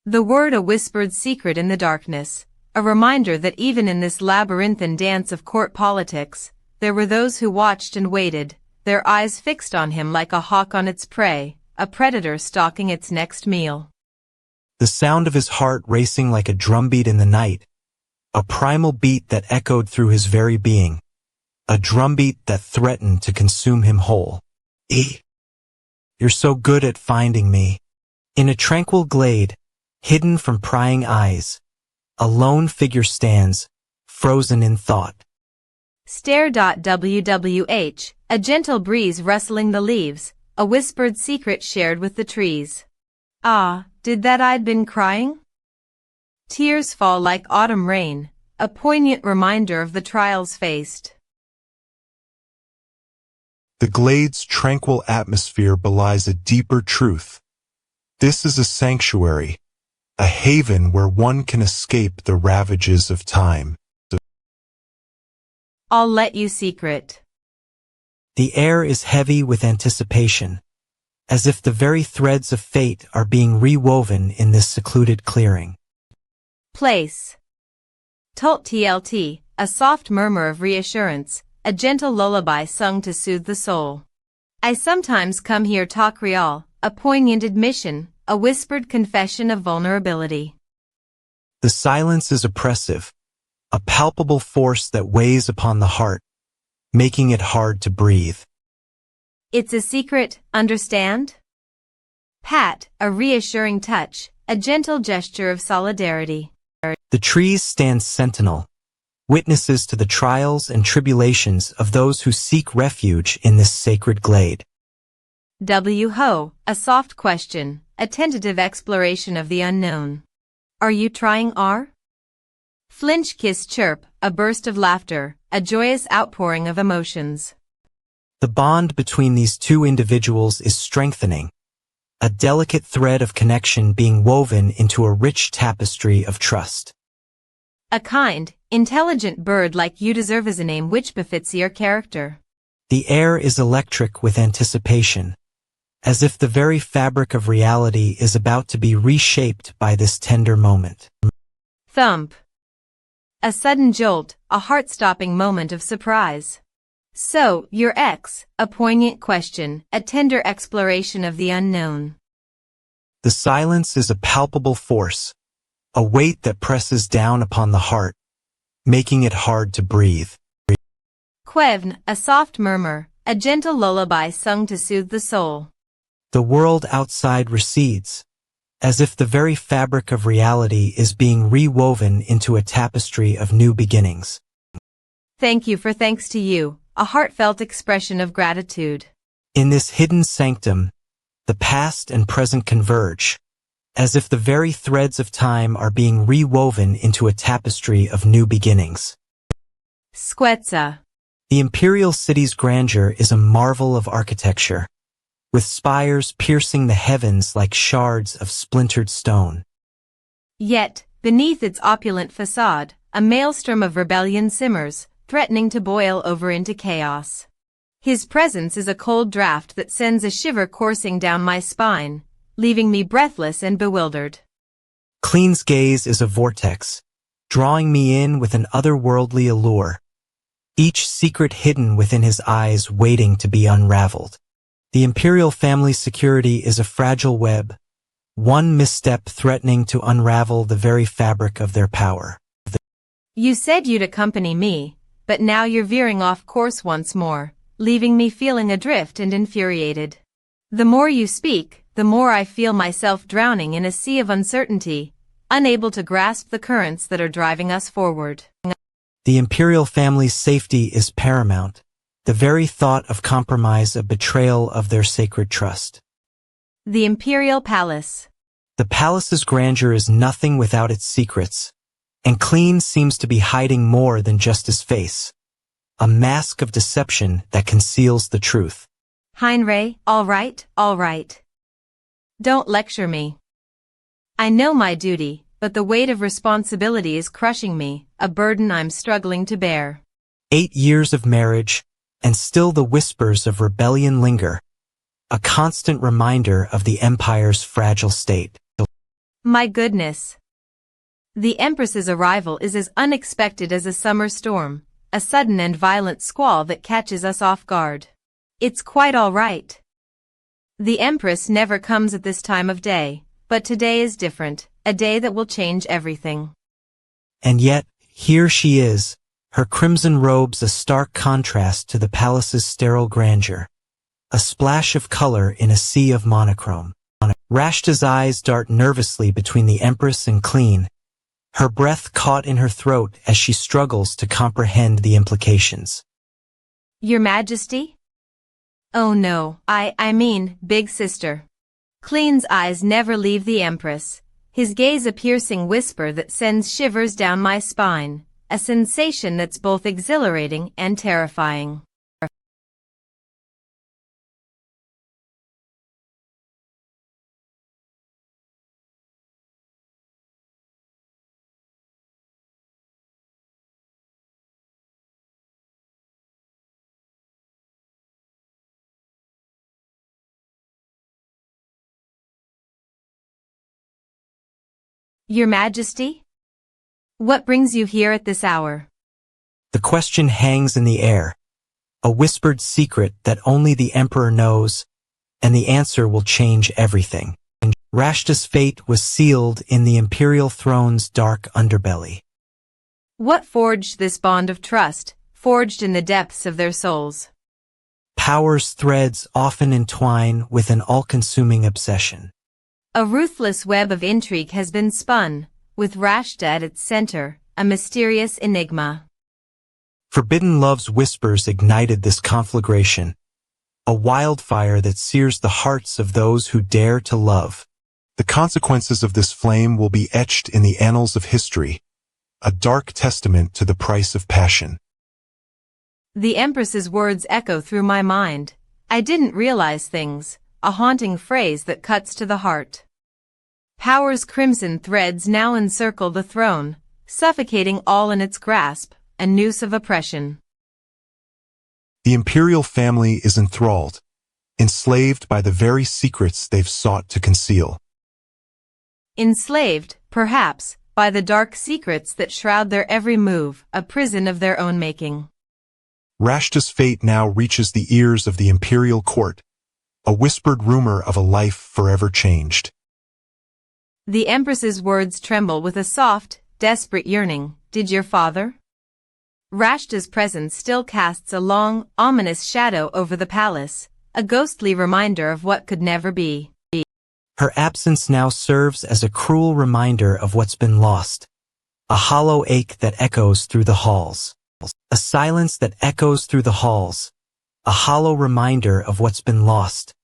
Speaker 2: The word a whispered secret in the darkness, a reminder that even in this labyrinthine dance of court politics, there were those who watched and waited, their eyes fixed on him like a hawk on its prey, a predator stalking its next meal.
Speaker 1: The sound of his heart racing like a drumbeat in the night, a primal beat that echoed through his very being, a drumbeat that threatened to consume him whole. You're so good at finding me. In a tranquil glade, hidden from prying eyes, a lone figure stands, frozen in thought.
Speaker 2: Stare.wwh, a gentle breeze rustling the leaves, a whispered secret shared with the trees. Ah, did that I'd been crying? Tears fall like autumn rain, a poignant reminder of the trials faced.
Speaker 3: The glade's tranquil atmosphere belies a deeper truth. This is a sanctuary, a haven where one can escape the ravages of time.
Speaker 2: I'll let you secret.
Speaker 1: The air is heavy with anticipation, as if the very threads of fate are being rewoven in this secluded clearing.
Speaker 2: Place. TLT, a soft murmur of reassurance, a gentle lullaby sung to soothe the soul. I sometimes come here talk real, a poignant admission, a whispered confession of vulnerability.
Speaker 1: The silence is oppressive, a palpable force that weighs upon the heart, making it hard to breathe.
Speaker 2: It's a secret, understand? Pat, a reassuring touch, a gentle gesture of solidarity.
Speaker 1: The trees stand sentinel, witnesses to the trials and tribulations of those who seek refuge in this sacred glade.
Speaker 2: Ho, a soft question, a tentative exploration of the unknown. Are you trying R? Flinch kiss chirp, a burst of laughter, a joyous outpouring of emotions.
Speaker 1: The bond between these two individuals is strengthening, a delicate thread of connection being woven into a rich tapestry of trust.
Speaker 2: A kind, intelligent bird like you deserves a name which befits your character.
Speaker 1: The air is electric with anticipation, as if the very fabric of reality is about to be reshaped by this tender moment.
Speaker 2: Thump. A sudden jolt, a heart-stopping moment of surprise. So, your ex, a poignant question, a tender exploration of the unknown.
Speaker 1: The silence is a palpable force, a weight that presses down upon the heart, making it hard to breathe.
Speaker 2: Quevn, a soft murmur, a gentle lullaby sung to soothe the soul.
Speaker 1: The world outside recedes, as if the very fabric of reality is being rewoven into a tapestry of new beginnings.
Speaker 2: Thank you for thanks to you, a heartfelt expression of gratitude.
Speaker 1: In this hidden sanctum, the past and present converge, as if the very threads of time are being rewoven into a tapestry of new beginnings.
Speaker 2: Squetza.
Speaker 1: The imperial city's grandeur is a marvel of architecture, with spires piercing the heavens like shards of splintered stone.
Speaker 2: Yet, beneath its opulent facade, a maelstrom of rebellion simmers, threatening to boil over into chaos. His presence is a cold draft that sends a shiver coursing down my spine, leaving me breathless and bewildered.
Speaker 1: Clean's gaze is a vortex, drawing me in with an otherworldly allure, each secret hidden within his eyes waiting to be unraveled. The imperial family's security is a fragile web, one misstep threatening to unravel the very fabric of their power.
Speaker 2: You said you'd accompany me, but now you're veering off course once more, leaving me feeling adrift and infuriated. The more you speak, the more I feel myself drowning in a sea of uncertainty, unable to grasp the currents that are driving us forward.
Speaker 1: The imperial family's safety is paramount, the very thought of compromise a betrayal of their sacred trust.
Speaker 2: The Imperial Palace.
Speaker 1: The palace's grandeur is nothing without its secrets, and Clean seems to be hiding more than just his face, a mask of deception that conceals the truth.
Speaker 2: Heinrich, all right, all right. Don't lecture me. I know my duty, but the weight of responsibility is crushing me, a burden I'm struggling to bear.
Speaker 1: 8 years of marriage, and still the whispers of rebellion linger, a constant reminder of the empire's fragile state.
Speaker 2: My goodness. The Empress's arrival is as unexpected as a summer storm, a sudden and violent squall that catches us off guard. It's quite all right. The Empress never comes at this time of day, but today is different, a day that will change everything.
Speaker 1: And yet, here she is, her crimson robes a stark contrast to the palace's sterile grandeur, a splash of color in a sea of monochrome. Rashta's eyes dart nervously between the Empress and Clean, her breath caught in her throat as she struggles to comprehend the implications.
Speaker 2: Your Majesty? Oh no, I mean, big sister. Clean's eyes never leave the Empress, his gaze a piercing whisper that sends shivers down my spine, a sensation that's both exhilarating and terrifying. Your Majesty? What brings you here at this hour?
Speaker 1: The question hangs in the air, a whispered secret that only the Emperor knows, and the answer will change everything. Rashta's fate was sealed in the imperial throne's dark underbelly.
Speaker 2: What forged this bond of trust, forged in the depths of their souls?
Speaker 1: Power's threads often entwine with an all-consuming obsession.
Speaker 2: A ruthless web of intrigue has been spun, with Rashta at its center, a mysterious enigma.
Speaker 1: Forbidden love's whispers ignited this conflagration, a wildfire that sears the hearts of those who dare to love.
Speaker 3: The consequences of this flame will be etched in the annals of history, a dark testament to the price of passion.
Speaker 2: The Empress's words echo through my mind. I didn't realize things, a haunting phrase that cuts to the heart. Power's crimson threads now encircle the throne, suffocating all in its grasp, a noose of oppression.
Speaker 3: The imperial family is enthralled, enslaved by the very secrets they've sought to conceal.
Speaker 2: Enslaved, perhaps, by the dark secrets that shroud their every move, a prison of their own making.
Speaker 3: Rashta's fate now reaches the ears of the imperial court, a whispered rumor of a life forever changed.
Speaker 2: The Empress's words tremble with a soft, desperate yearning. Did your father? Rashta's presence still casts a long, ominous shadow over the palace, a ghostly reminder of what could never be.
Speaker 1: Her absence now serves as a cruel reminder of what's been lost, a hollow ache that echoes through the halls. A silence that echoes through the halls, a hollow reminder of what's been lost,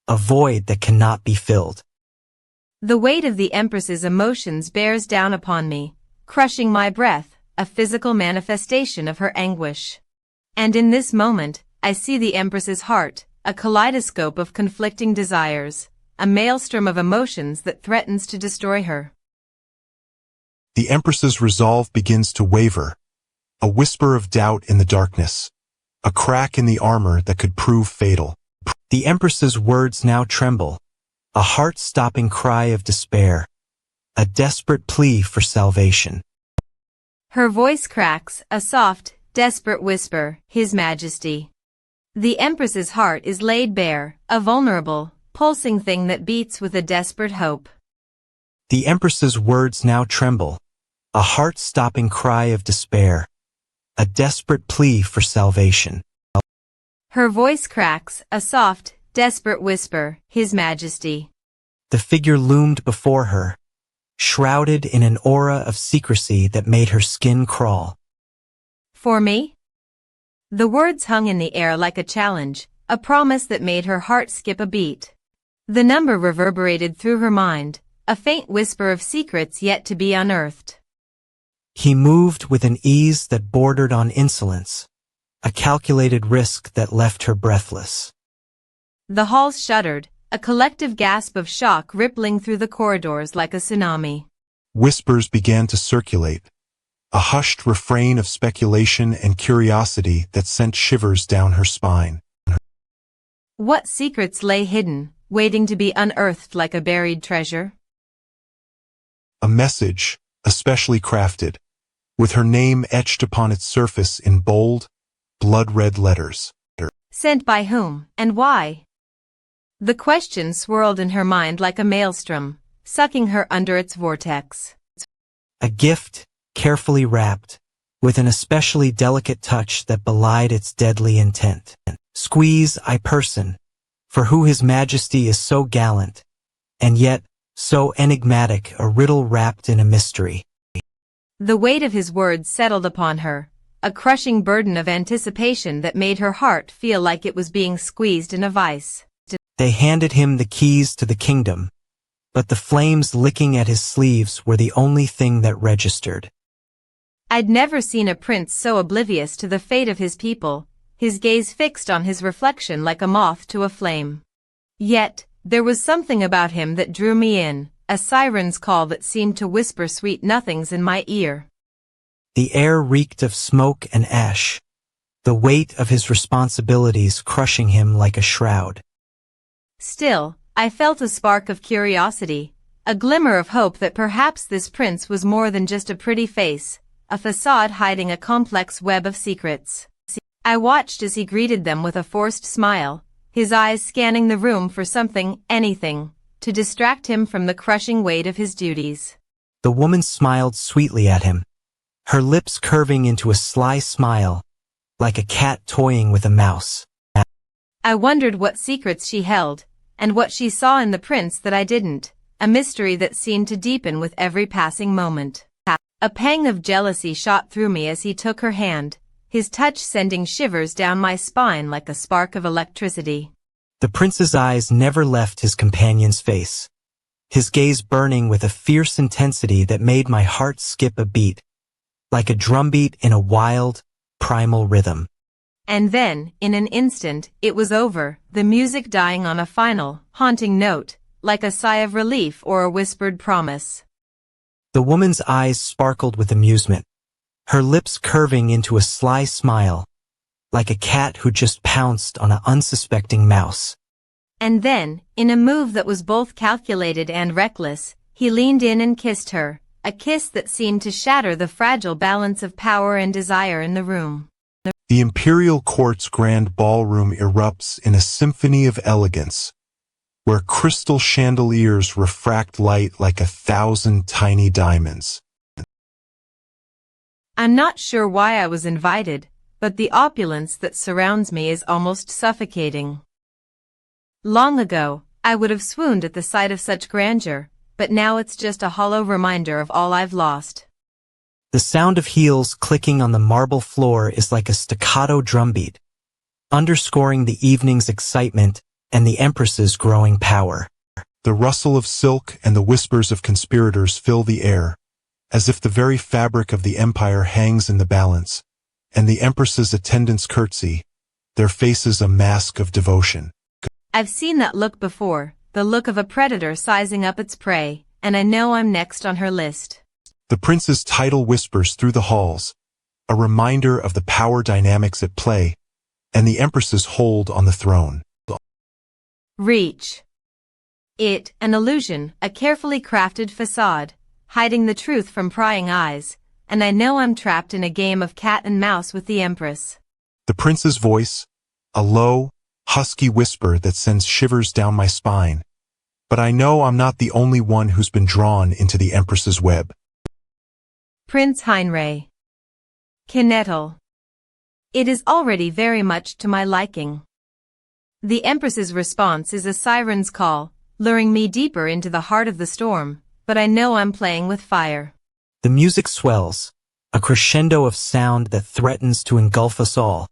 Speaker 1: a void that cannot be filled.
Speaker 2: The weight of the Empress's emotions bears down upon me, crushing my breath, a physical manifestation of her anguish. And in this moment, I see the Empress's heart, a kaleidoscope of conflicting desires, a maelstrom of emotions that threatens to destroy her.
Speaker 3: The Empress's resolve begins to waver, a whisper of doubt in the darkness, a crack in the armor that could prove fatal.
Speaker 1: The Empress's words now tremble, a heart-stopping cry of despair, a desperate plea for salvation.
Speaker 2: Her voice cracks, a soft, desperate whisper, His Majesty. The Empress's heart is laid bare, a vulnerable, pulsing thing that beats with a desperate hope.
Speaker 1: The Empress's words now tremble, a heart-stopping cry of despair, a desperate plea for salvation.
Speaker 2: Her voice cracks, a soft, desperate whisper, His Majesty.
Speaker 1: The figure loomed before her, shrouded in an aura of secrecy that made her skin crawl.
Speaker 2: For me? The words hung in the air like a challenge, a promise that made her heart skip a beat. The number reverberated through her mind, a faint whisper of secrets yet to be unearthed.
Speaker 1: He moved with an ease that bordered on insolence, a calculated risk that left her breathless.
Speaker 2: The halls shuddered, a collective gasp of shock rippling through the corridors like a tsunami.
Speaker 3: Whispers began to circulate, a hushed refrain of speculation and curiosity that sent shivers down her spine.
Speaker 2: What secrets lay hidden, waiting to be unearthed like a buried treasure?
Speaker 3: A message, especially crafted, with her name etched upon its surface in bold, blood-red letters.
Speaker 2: Sent by whom, and why? The question swirled in her mind like a maelstrom, sucking her under its vortex.
Speaker 1: A gift, carefully wrapped, with an especially delicate touch that belied its deadly intent. Squeeze I person, for who His Majesty is so gallant, and yet so enigmatic, a riddle wrapped in a mystery.
Speaker 2: The weight of his words settled upon her, a crushing burden of anticipation that made her heart feel like it was being squeezed in a vice.
Speaker 1: They handed him the keys to the kingdom, but the flames licking at his sleeves were the only thing that registered.
Speaker 2: I'd never seen a prince so oblivious to the fate of his people, his gaze fixed on his reflection like a moth to a flame. Yet, there was something about him that drew me in, a siren's call that seemed to whisper sweet nothings in my ear.
Speaker 1: The air reeked of smoke and ash, the weight of his responsibilities crushing him like a shroud.
Speaker 2: Still, I felt a spark of curiosity, a glimmer of hope that perhaps this prince was more than just a pretty face, a facade hiding a complex web of secrets. I watched as he greeted them with a forced smile, his eyes scanning the room for something, anything, to distract him from the crushing weight of his duties.
Speaker 1: The woman smiled sweetly at him, her lips curving into a sly smile, like a cat toying with a mouse.
Speaker 2: I wondered what secrets she held, and what she saw in the prince that I didn't, a mystery that seemed to deepen with every passing moment. A pang of jealousy shot through me as he took her hand, his touch sending shivers down my spine like a spark of electricity.
Speaker 1: The prince's eyes never left his companion's face, his gaze burning with a fierce intensity that made my heart skip a beat, like a drumbeat in a wild, primal rhythm.
Speaker 2: And then, in an instant, it was over, the music dying on a final, haunting note, like a sigh of relief or a whispered promise.
Speaker 1: The woman's eyes sparkled with amusement, her lips curving into a sly smile, like a cat who just pounced on an unsuspecting mouse.
Speaker 2: And then, in a move that was both calculated and reckless, he leaned in and kissed her, a kiss that seemed to shatter the fragile balance of power and desire in the room.
Speaker 3: The imperial court's grand ballroom erupts in a symphony of elegance, where crystal chandeliers refract light like 1,000 tiny diamonds.
Speaker 2: I'm not sure why I was invited, but the opulence that surrounds me is almost suffocating. Long ago, I would have swooned at the sight of such grandeur, but now it's just a hollow reminder of all I've lost.
Speaker 1: The sound of heels clicking on the marble floor is like a staccato drumbeat, underscoring the evening's excitement and the Empress's growing power.
Speaker 3: The rustle of silk and the whispers of conspirators fill the air, as if the very fabric of the empire hangs in the balance, and the Empress's attendants curtsy, their faces a mask of devotion.
Speaker 2: I've seen that look before, the look of a predator sizing up its prey, and I know I'm next on her list.
Speaker 3: The prince's title whispers through the halls, a reminder of the power dynamics at play, and the Empress's hold on the throne.
Speaker 2: Reach. It, an illusion, a carefully crafted facade, hiding the truth from prying eyes, and I know I'm trapped in a game of cat and mouse with the Empress.
Speaker 3: The prince's voice, a low, husky whisper that sends shivers down my spine. But I know I'm not the only one who's been drawn into the Empress's web.
Speaker 2: Prince Heinrich. Kinettle. It is already very much to my liking. The Empress's response is a siren's call, luring me deeper into the heart of the storm, but I know I'm playing with fire.
Speaker 1: The music swells, a crescendo of sound that threatens to engulf us all.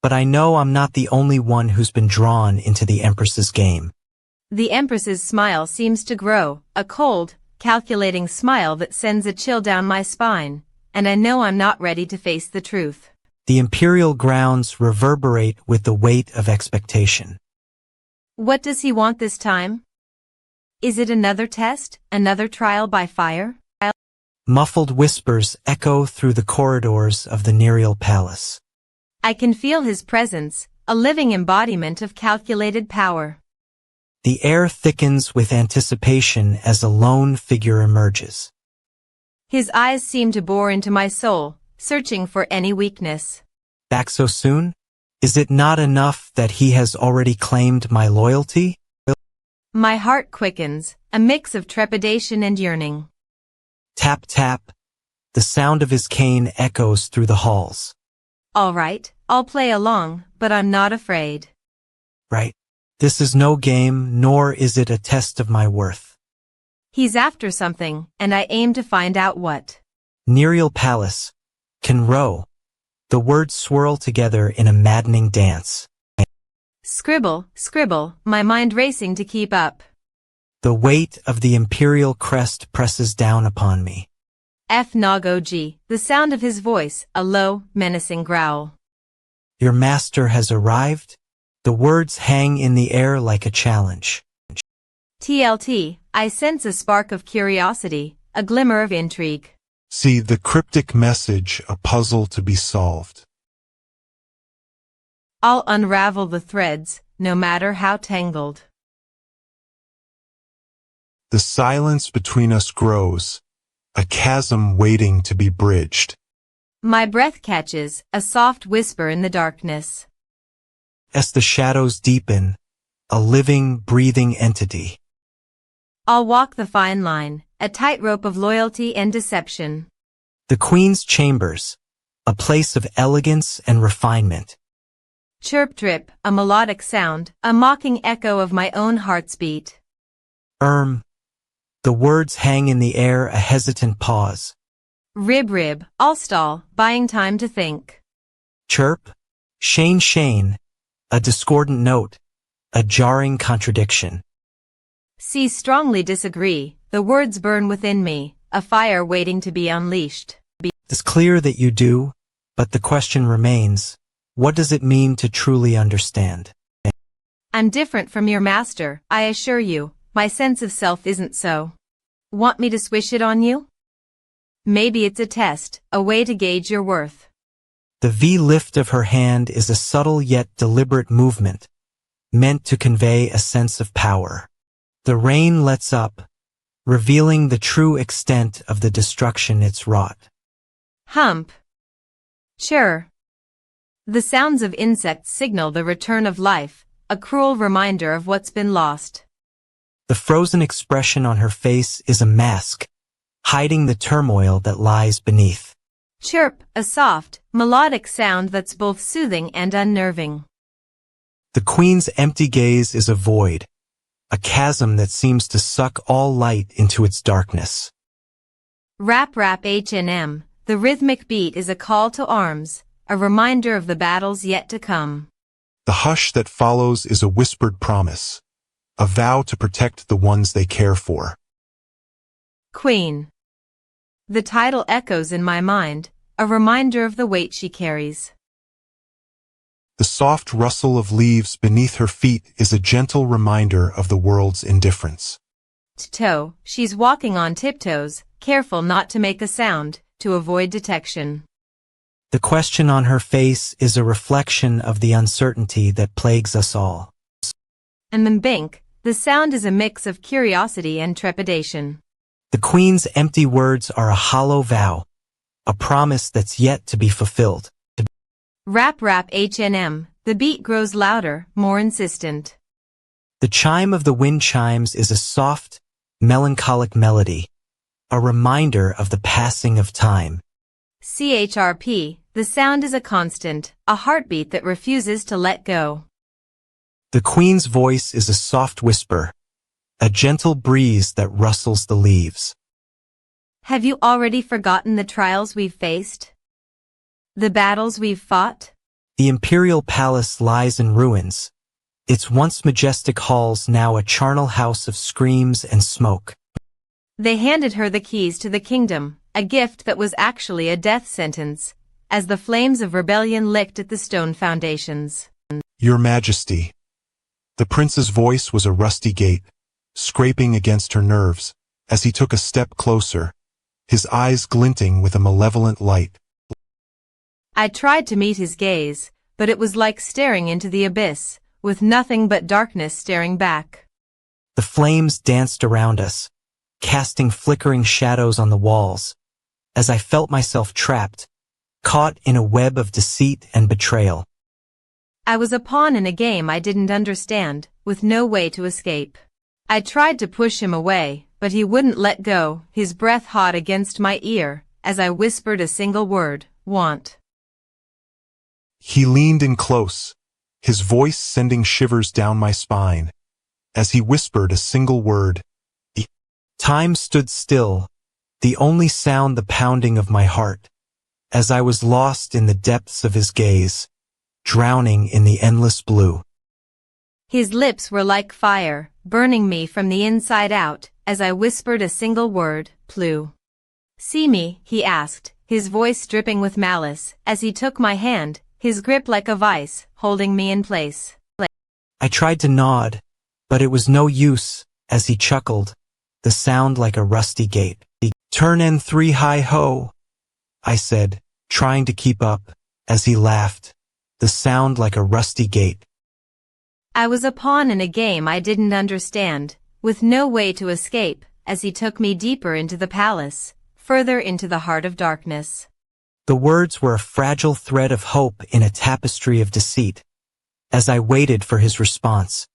Speaker 1: But I know I'm not the only one who's been drawn into the Empress's game.
Speaker 2: The Empress's smile seems to grow, a cold, calculating smile that sends a chill down my spine, and I know I'm not ready to face the truth.
Speaker 1: The imperial grounds reverberate with the weight of expectation.
Speaker 2: What does he want this time? Is it another test, another trial by fire?
Speaker 1: Muffled whispers echo through the corridors of the Nereal Palace.
Speaker 2: I can feel his presence, a living embodiment of calculated power.
Speaker 1: The air thickens with anticipation as a lone figure emerges.
Speaker 2: His eyes seem to bore into my soul, searching for any weakness.
Speaker 1: Back so soon? Is it not enough that he has already claimed my loyalty?
Speaker 2: My heart quickens, a mix of trepidation and yearning.
Speaker 1: Tap tap. The sound of his cane echoes through the halls.
Speaker 2: All right, I'll play along, but I'm not afraid.
Speaker 1: Right. This is no game, nor is it a test of my worth.
Speaker 2: He's after something, and I aim to find out what.
Speaker 1: Nereal Palace. Can row. The words swirl together in a maddening dance.
Speaker 2: Scribble, scribble, my mind racing to keep up.
Speaker 1: The weight of the imperial crest presses down upon me.
Speaker 2: F Nog G, the sound of his voice, a low, menacing growl.
Speaker 1: Your master has arrived? The words hang in the air like a challenge.
Speaker 2: TLT, I sense a spark of curiosity, a glimmer of intrigue.
Speaker 3: See, the cryptic message, a puzzle to be solved.
Speaker 2: I'll unravel the threads, no matter how tangled.
Speaker 3: The silence between us grows, a chasm waiting to be bridged.
Speaker 2: My breath catches, a soft whisper in the darkness.
Speaker 1: As the shadows deepen, a living, breathing entity.
Speaker 2: I'll walk the fine line, a tightrope of loyalty and deception.
Speaker 1: The Queen's chambers, a place of elegance and refinement.
Speaker 2: Chirp drip, a melodic sound, a mocking echo of my own heart's beat.
Speaker 1: The words hang in the air, a hesitant pause.
Speaker 2: Rib rib, I'll stall, buying time to think.
Speaker 1: Chirp, shane shane, a discordant note, a jarring contradiction.
Speaker 2: See, strongly disagree, the words burn within me, a fire waiting to be unleashed.
Speaker 1: It's clear that you do, but the question remains, what does it mean to truly understand?
Speaker 2: I'm different from your master, I assure you, my sense of self isn't so. Want me to swish it on you? Maybe it's a test, a way to gauge your worth.
Speaker 1: The V-lift of her hand is a subtle yet deliberate movement, meant to convey a sense of power. The rain lets up, revealing the true extent of the destruction it's wrought.
Speaker 2: Hump. Chirr. The sounds of insects signal the return of life, a cruel reminder of what's been lost.
Speaker 1: The frozen expression on her face is a mask, hiding the turmoil that lies beneath.
Speaker 2: Chirp, a soft, melodic sound that's both soothing and unnerving.
Speaker 1: The Queen's empty gaze is a void, a chasm that seems to suck all light into its darkness.
Speaker 2: Rap rap H&M, the rhythmic beat is a call to arms, a reminder of the battles yet to come.
Speaker 3: The hush that follows is a whispered promise, a vow to protect the ones they care for.
Speaker 2: Queen. The title echoes in my mind, a reminder of the weight she carries.
Speaker 3: The soft rustle of leaves beneath her feet is a gentle reminder of the world's indifference.
Speaker 2: Toe, she's walking on tiptoes, careful not to make a sound, to avoid detection.
Speaker 1: The question on her face is a reflection of the uncertainty that plagues us all.
Speaker 2: And Mbink, the sound is a mix of curiosity and trepidation.
Speaker 1: The queen's empty words are a hollow vow, a promise that's yet to be fulfilled.
Speaker 2: Rap rap HNM, the beat grows louder, more insistent.
Speaker 1: The chime of the wind chimes is a soft, melancholic melody, a reminder of the passing of time.
Speaker 2: CHRP, the sound is a constant, a heartbeat that refuses to let go.
Speaker 1: The queen's voice is a soft whisper, a gentle breeze that rustles the leaves.
Speaker 2: Have you already forgotten the trials we've faced? The battles we've fought?
Speaker 1: The imperial palace lies in ruins, its once majestic halls now a charnel house of screams and smoke.
Speaker 2: They handed her the keys to the kingdom, a gift that was actually a death sentence, as the flames of rebellion licked at the stone foundations.
Speaker 3: Your Majesty. The prince's voice was a rusty gate, scraping against her nerves, as he took a step closer, his eyes glinting with a malevolent light.
Speaker 2: I tried to meet his gaze, but it was like staring into the abyss, with nothing but darkness staring back.
Speaker 1: The flames danced around us, casting flickering shadows on the walls, as I felt myself trapped, caught in a web of deceit and betrayal.
Speaker 2: I was a pawn in a game I didn't understand, with no way to escape. I tried to push him away, but he wouldn't let go, his breath hot against my ear, as I whispered a single word, want.
Speaker 3: He leaned in close, his voice sending shivers down my spine, as he whispered a single word.
Speaker 1: Time stood still, the only sound the pounding of my heart, as I was lost in the depths of his gaze, drowning in the endless blue.
Speaker 2: His lips were like fire, burning me from the inside out, as I whispered a single word, Plu. See me, he asked, his voice dripping with malice, as he took my hand, his grip like a vice, holding me in place.
Speaker 1: I tried to nod, but it was no use, as he chuckled, the sound like a rusty gate. Turn N3 hi-ho, I said, trying to keep up, as he laughed, the sound like a rusty gate.
Speaker 2: I was a pawn in a game I didn't understand, with no way to escape, as he took me deeper into the palace, further into the heart of darkness.
Speaker 1: The words were a fragile thread of hope in a tapestry of deceit. As I waited for his response,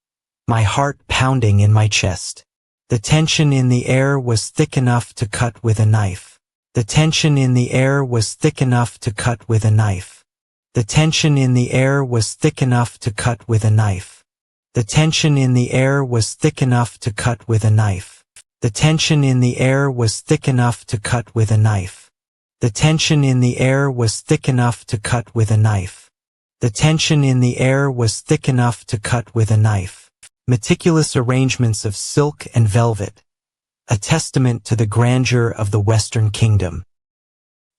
Speaker 1: my heart pounding in my chest. The tension in the air was thick enough to cut with a knife. The tension in the air was thick enough to cut with a knife. The tension in the air was thick enough to cut with a knife. The tension in the air was thick enough to cut with a knife. The tension in the air was thick enough to cut with a knife. The tension in the air was thick enough to cut with a knife. The tension in the air was thick enough to cut with a knife. Meticulous arrangements of silk and velvet, a testament to the grandeur of the Western Kingdom.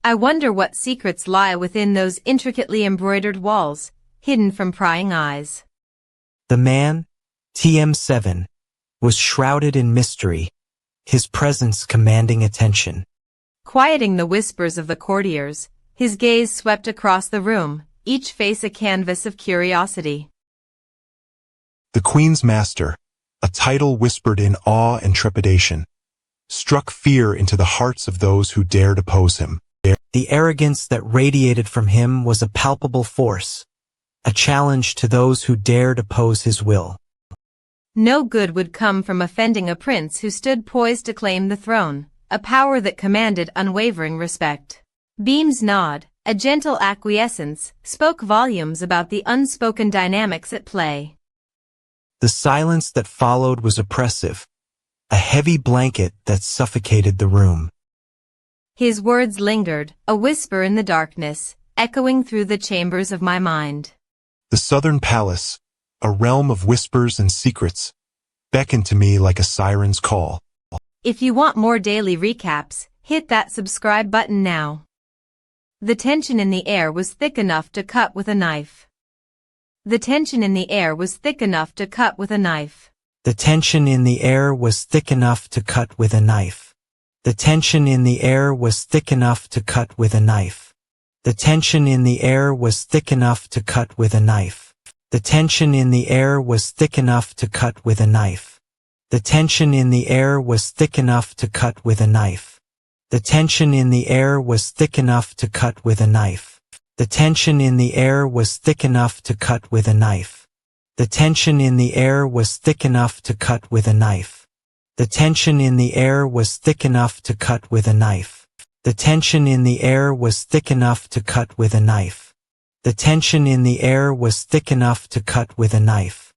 Speaker 2: I wonder what secrets lie within those intricately embroidered walls, hidden from prying eyes.
Speaker 1: The man, TM7, was shrouded in mystery, his presence commanding attention.
Speaker 2: Quieting the whispers of the courtiers, his gaze swept across the room, each face a canvas of curiosity.
Speaker 3: The Queen's Master, a title whispered in awe and trepidation, struck fear into the hearts of those who dared oppose him.
Speaker 1: The arrogance that radiated from him was a palpable force, a challenge to those who dared oppose his will.
Speaker 2: No good would come from offending a prince who stood poised to claim the throne, a power that commanded unwavering respect. Beam's nod, a gentle acquiescence, spoke volumes about the unspoken dynamics at play.
Speaker 1: The silence that followed was oppressive, a heavy blanket that suffocated the room.
Speaker 2: His words lingered, a whisper in the darkness, echoing through the chambers of my mind.
Speaker 3: The Southern Palace, a realm of whispers and secrets, beckoned to me like a siren's call.
Speaker 2: If you want more daily recaps, hit that subscribe button now. The tension in the air was thick enough to cut with a knife. The tension in the air was thick enough to cut with a knife.
Speaker 1: The tension in the air was thick enough to cut with a knife. The tension in the air was thick enough to cut with a knife. The tension in the air was thick enough to cut with a knife. The tension in the air was thick enough to cut with a knife. The tension in the air was thick enough to cut with a knife. The tension in the air was thick enough to cut with a knife. The tension in the air was thick enough to cut with a knife. The tension in the air was thick enough to cut with a knife. The tension in the air was thick enough to cut with a knife. The tension in the air was thick enough to cut with a knife. The tension in the air was thick enough to cut with a knife.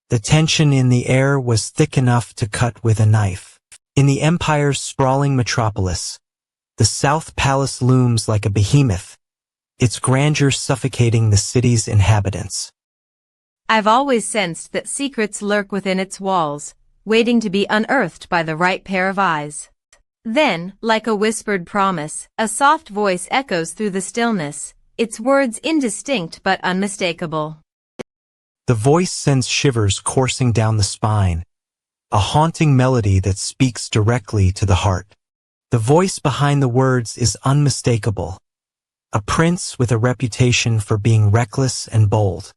Speaker 1: The tension in the air was thick enough to cut with a knife. In the empire's sprawling metropolis, the South Palace looms like a behemoth, its grandeur suffocating the city's inhabitants.
Speaker 2: I've always sensed that secrets lurk within its walls, waiting to be unearthed by the right pair of eyes. Then, like a whispered promise, a soft voice echoes through the stillness, its words indistinct but unmistakable.
Speaker 1: The voice sends shivers coursing down the spine, a haunting melody that speaks directly to the heart. The voice behind the words is unmistakable, a prince with a reputation for being reckless and bold.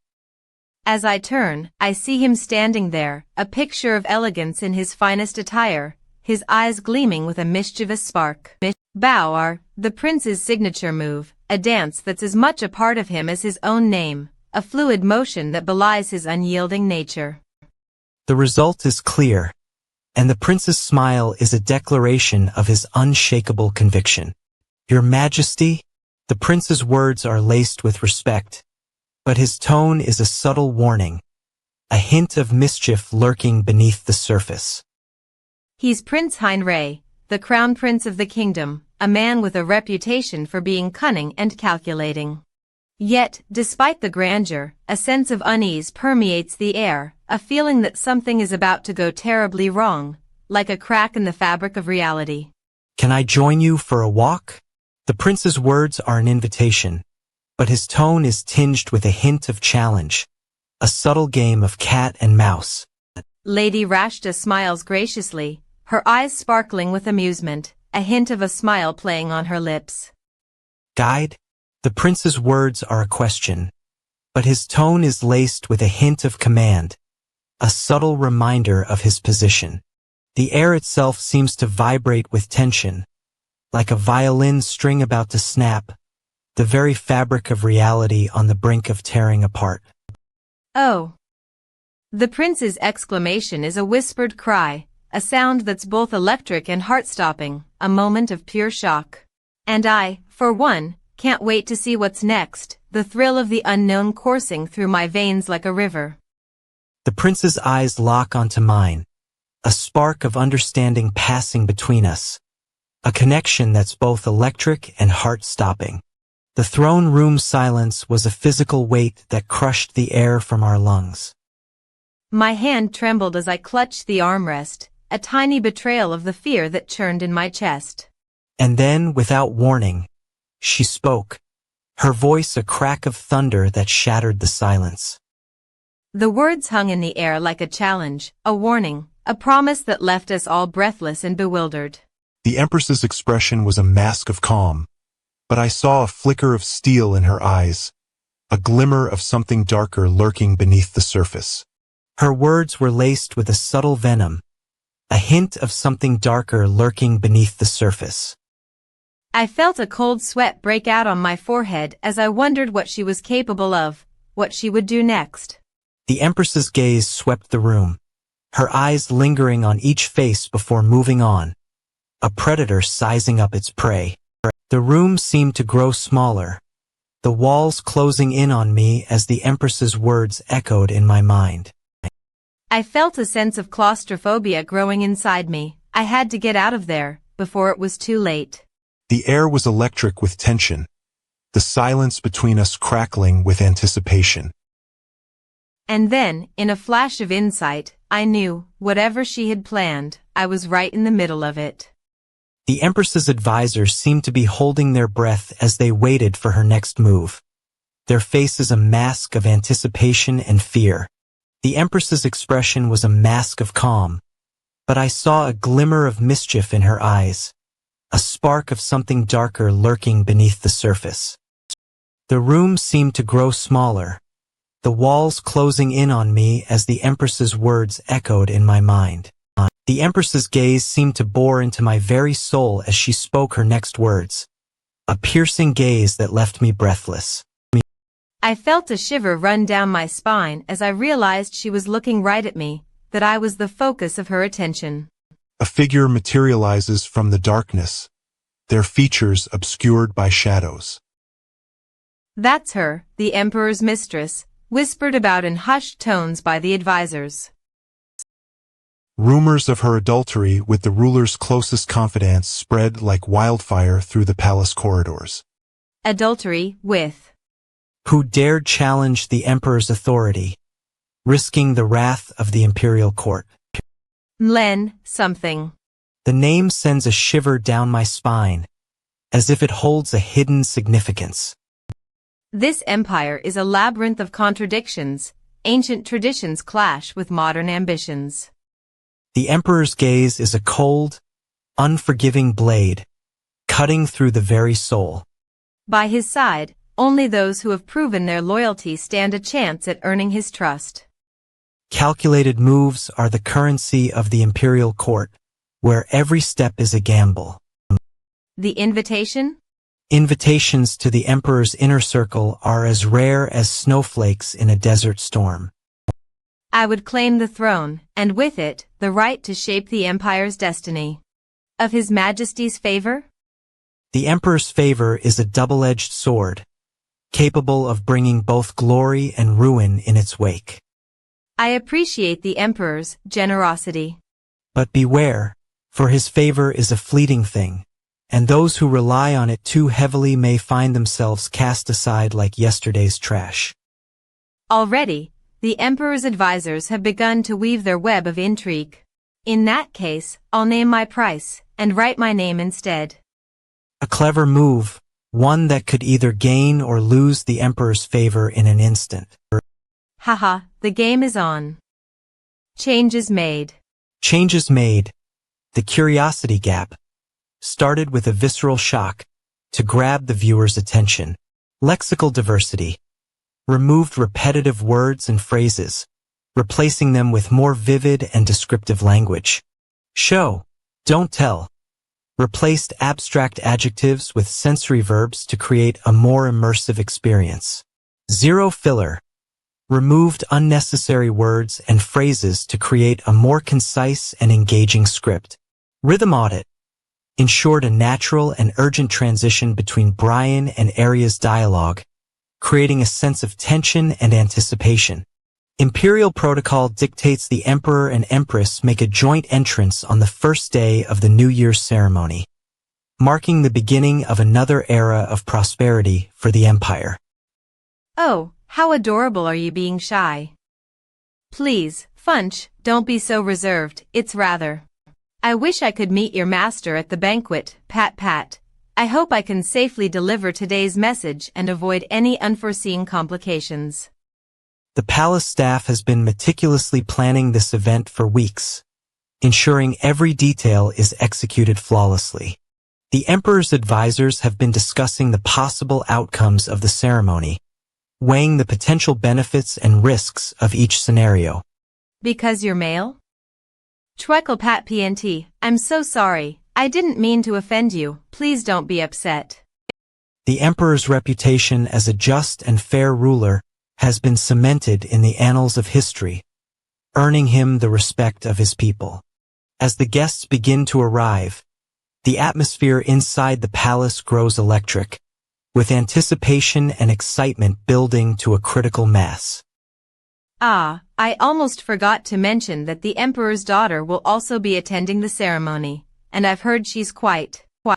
Speaker 2: As I turn, I see him standing there, a picture of elegance in his finest attire, his eyes gleaming with a mischievous spark. Bow, the prince's signature move, a dance that's as much a part of him as his own name, a fluid motion that belies his unyielding nature.
Speaker 1: The result is clear, and the prince's smile is a declaration of his unshakable conviction. Your Majesty, the prince's words are laced with respect, but his tone is a subtle warning, a hint of mischief lurking beneath the surface.
Speaker 2: He's Prince Heinrich, the crown prince of the kingdom, a man with a reputation for being cunning and calculating. Yet, despite the grandeur, a sense of unease permeates the air, a feeling that something is about to go terribly wrong, like a crack in the fabric of reality.
Speaker 1: Can I join you for a walk? The prince's words are an invitation, but his tone is tinged with a hint of challenge, a subtle game of cat and mouse.
Speaker 2: Lady Rashta smiles graciously, her eyes sparkling with amusement, a hint of a smile playing on her lips.
Speaker 1: Guide? The prince's words are a question, but his tone is laced with a hint of command, a subtle reminder of his position. The air itself seems to vibrate with tension, like a violin string about to snap, the very fabric of reality on the brink of tearing apart.
Speaker 2: Oh! The prince's exclamation is a whispered cry, a sound that's both electric and heart-stopping, a moment of pure shock. And I, for one, can't wait to see what's next, the thrill of the unknown coursing through my veins like a river.
Speaker 1: The prince's eyes lock onto mine, a spark of understanding passing between us, a connection that's both electric and heart-stopping. The throne room silence was a physical weight that crushed the air from our lungs.
Speaker 2: My hand trembled as I clutched the armrest, a tiny betrayal of the fear that churned in my chest.
Speaker 1: And then, without warning, she spoke, her voice a crack of thunder that shattered the silence.
Speaker 2: The words hung in the air like a challenge, a warning, a promise that left us all breathless and bewildered.
Speaker 3: The Empress's expression was a mask of calm, but I saw a flicker of steel in her eyes, a glimmer of something darker lurking beneath the surface.
Speaker 1: Her words were laced with a subtle venom, a hint of something darker lurking beneath the surface.
Speaker 2: I felt a cold sweat break out on my forehead as I wondered what she was capable of, what she would do next.
Speaker 1: The Empress's gaze swept the room, her eyes lingering on each face before moving on, a predator sizing up its prey. The room seemed to grow smaller, the walls closing in on me as the Empress's words echoed in my mind.
Speaker 2: I felt a sense of claustrophobia growing inside me. I had to get out of there, before it was too late.
Speaker 3: The air was electric with tension, the silence between us crackling with anticipation.
Speaker 2: And then, in a flash of insight, I knew, whatever she had planned, I was right in the middle of it.
Speaker 1: The Empress's advisors seemed to be holding their breath as they waited for her next move, their faces a mask of anticipation and fear. The Empress's expression was a mask of calm, but I saw a glimmer of mischief in her eyes, a spark of something darker lurking beneath the surface. The room seemed to grow smaller, the walls closing in on me as the Empress's words echoed in my mind. The Empress's gaze seemed to bore into my very soul as she spoke her next words, a piercing gaze that left me breathless.
Speaker 2: I felt a shiver run down my spine as I realized she was looking right at me, that I was the focus of her attention.
Speaker 3: A figure materializes from the darkness, their features obscured by shadows.
Speaker 2: That's her, the Emperor's mistress, whispered about in hushed tones by the advisors.
Speaker 3: Rumors of her adultery with the ruler's closest confidants spread like wildfire through the palace corridors.
Speaker 2: Adultery with
Speaker 1: Who dared challenge the Emperor's authority, risking the wrath of the imperial court.
Speaker 2: Mlen something.
Speaker 1: The name sends a shiver down my spine, as if it holds a hidden significance.
Speaker 2: This empire is a labyrinth of contradictions. Ancient traditions clash with modern ambitions.
Speaker 1: The Emperor's gaze is a cold, unforgiving blade, cutting through the very soul.
Speaker 2: By his side, only those who have proven their loyalty stand a chance at earning his trust.
Speaker 1: Calculated moves are the currency of the imperial court, where every step is a gamble.
Speaker 2: The invitation?
Speaker 1: Invitations to the Emperor's inner circle are as rare as snowflakes in a desert storm.
Speaker 2: I would claim the throne, and with it, the right to shape the empire's destiny. Of His Majesty's favor?
Speaker 1: The Emperor's favor is a double-edged sword, capable of bringing both glory and ruin in its wake.
Speaker 2: I appreciate the Emperor's generosity.
Speaker 1: But beware, for his favor is a fleeting thing, and those who rely on it too heavily may find themselves cast aside like yesterday's trash.
Speaker 2: Already, the Emperor's advisors have begun to weave their web of intrigue. In that case, I'll name my price, and write my name instead.
Speaker 1: A clever move, one that could either gain or lose the Emperor's favor in an instant.
Speaker 2: Haha, the game is on. Change is made.
Speaker 1: Changes made. The curiosity gap started with a visceral shock to grab the viewer's attention. Lexical diversity removed repetitive words and phrases, replacing them with more vivid and descriptive language. Show, don't tell, replaced abstract adjectives with sensory verbs to create a more immersive experience. Zero filler removed unnecessary words and phrases to create a more concise and engaging script. Rhythm audit ensured a natural and urgent transition between Brian and Arya's dialogue, creating a sense of tension and anticipation. Imperial protocol dictates the Emperor and Empress make a joint entrance on the first day of the New Year's ceremony, marking the beginning of another era of prosperity for the Empire.
Speaker 2: Oh, how adorable are you being shy? Please, Funch, don't be so reserved, it's rather. I wish I could meet your master at the banquet, pat pat. I hope I can safely deliver today's message and avoid any unforeseen complications.
Speaker 1: The palace staff has been meticulously planning this event for weeks, ensuring every detail is executed flawlessly. The Emperor's advisors have been discussing the possible outcomes of the ceremony, weighing the potential benefits and risks of each scenario.
Speaker 2: Because you're male? Twecklepat PNT, I'm so sorry. I didn't mean to offend you. Please don't be upset.
Speaker 1: The Emperor's reputation as a just and fair ruler has been cemented in the annals of history, earning him the respect of his people. As the guests begin to arrive, the atmosphere inside the palace grows electric, with anticipation and excitement building to a critical mass.
Speaker 2: Ah, I almost forgot to mention that the Emperor's daughter will also be attending the ceremony, and I've heard she's quite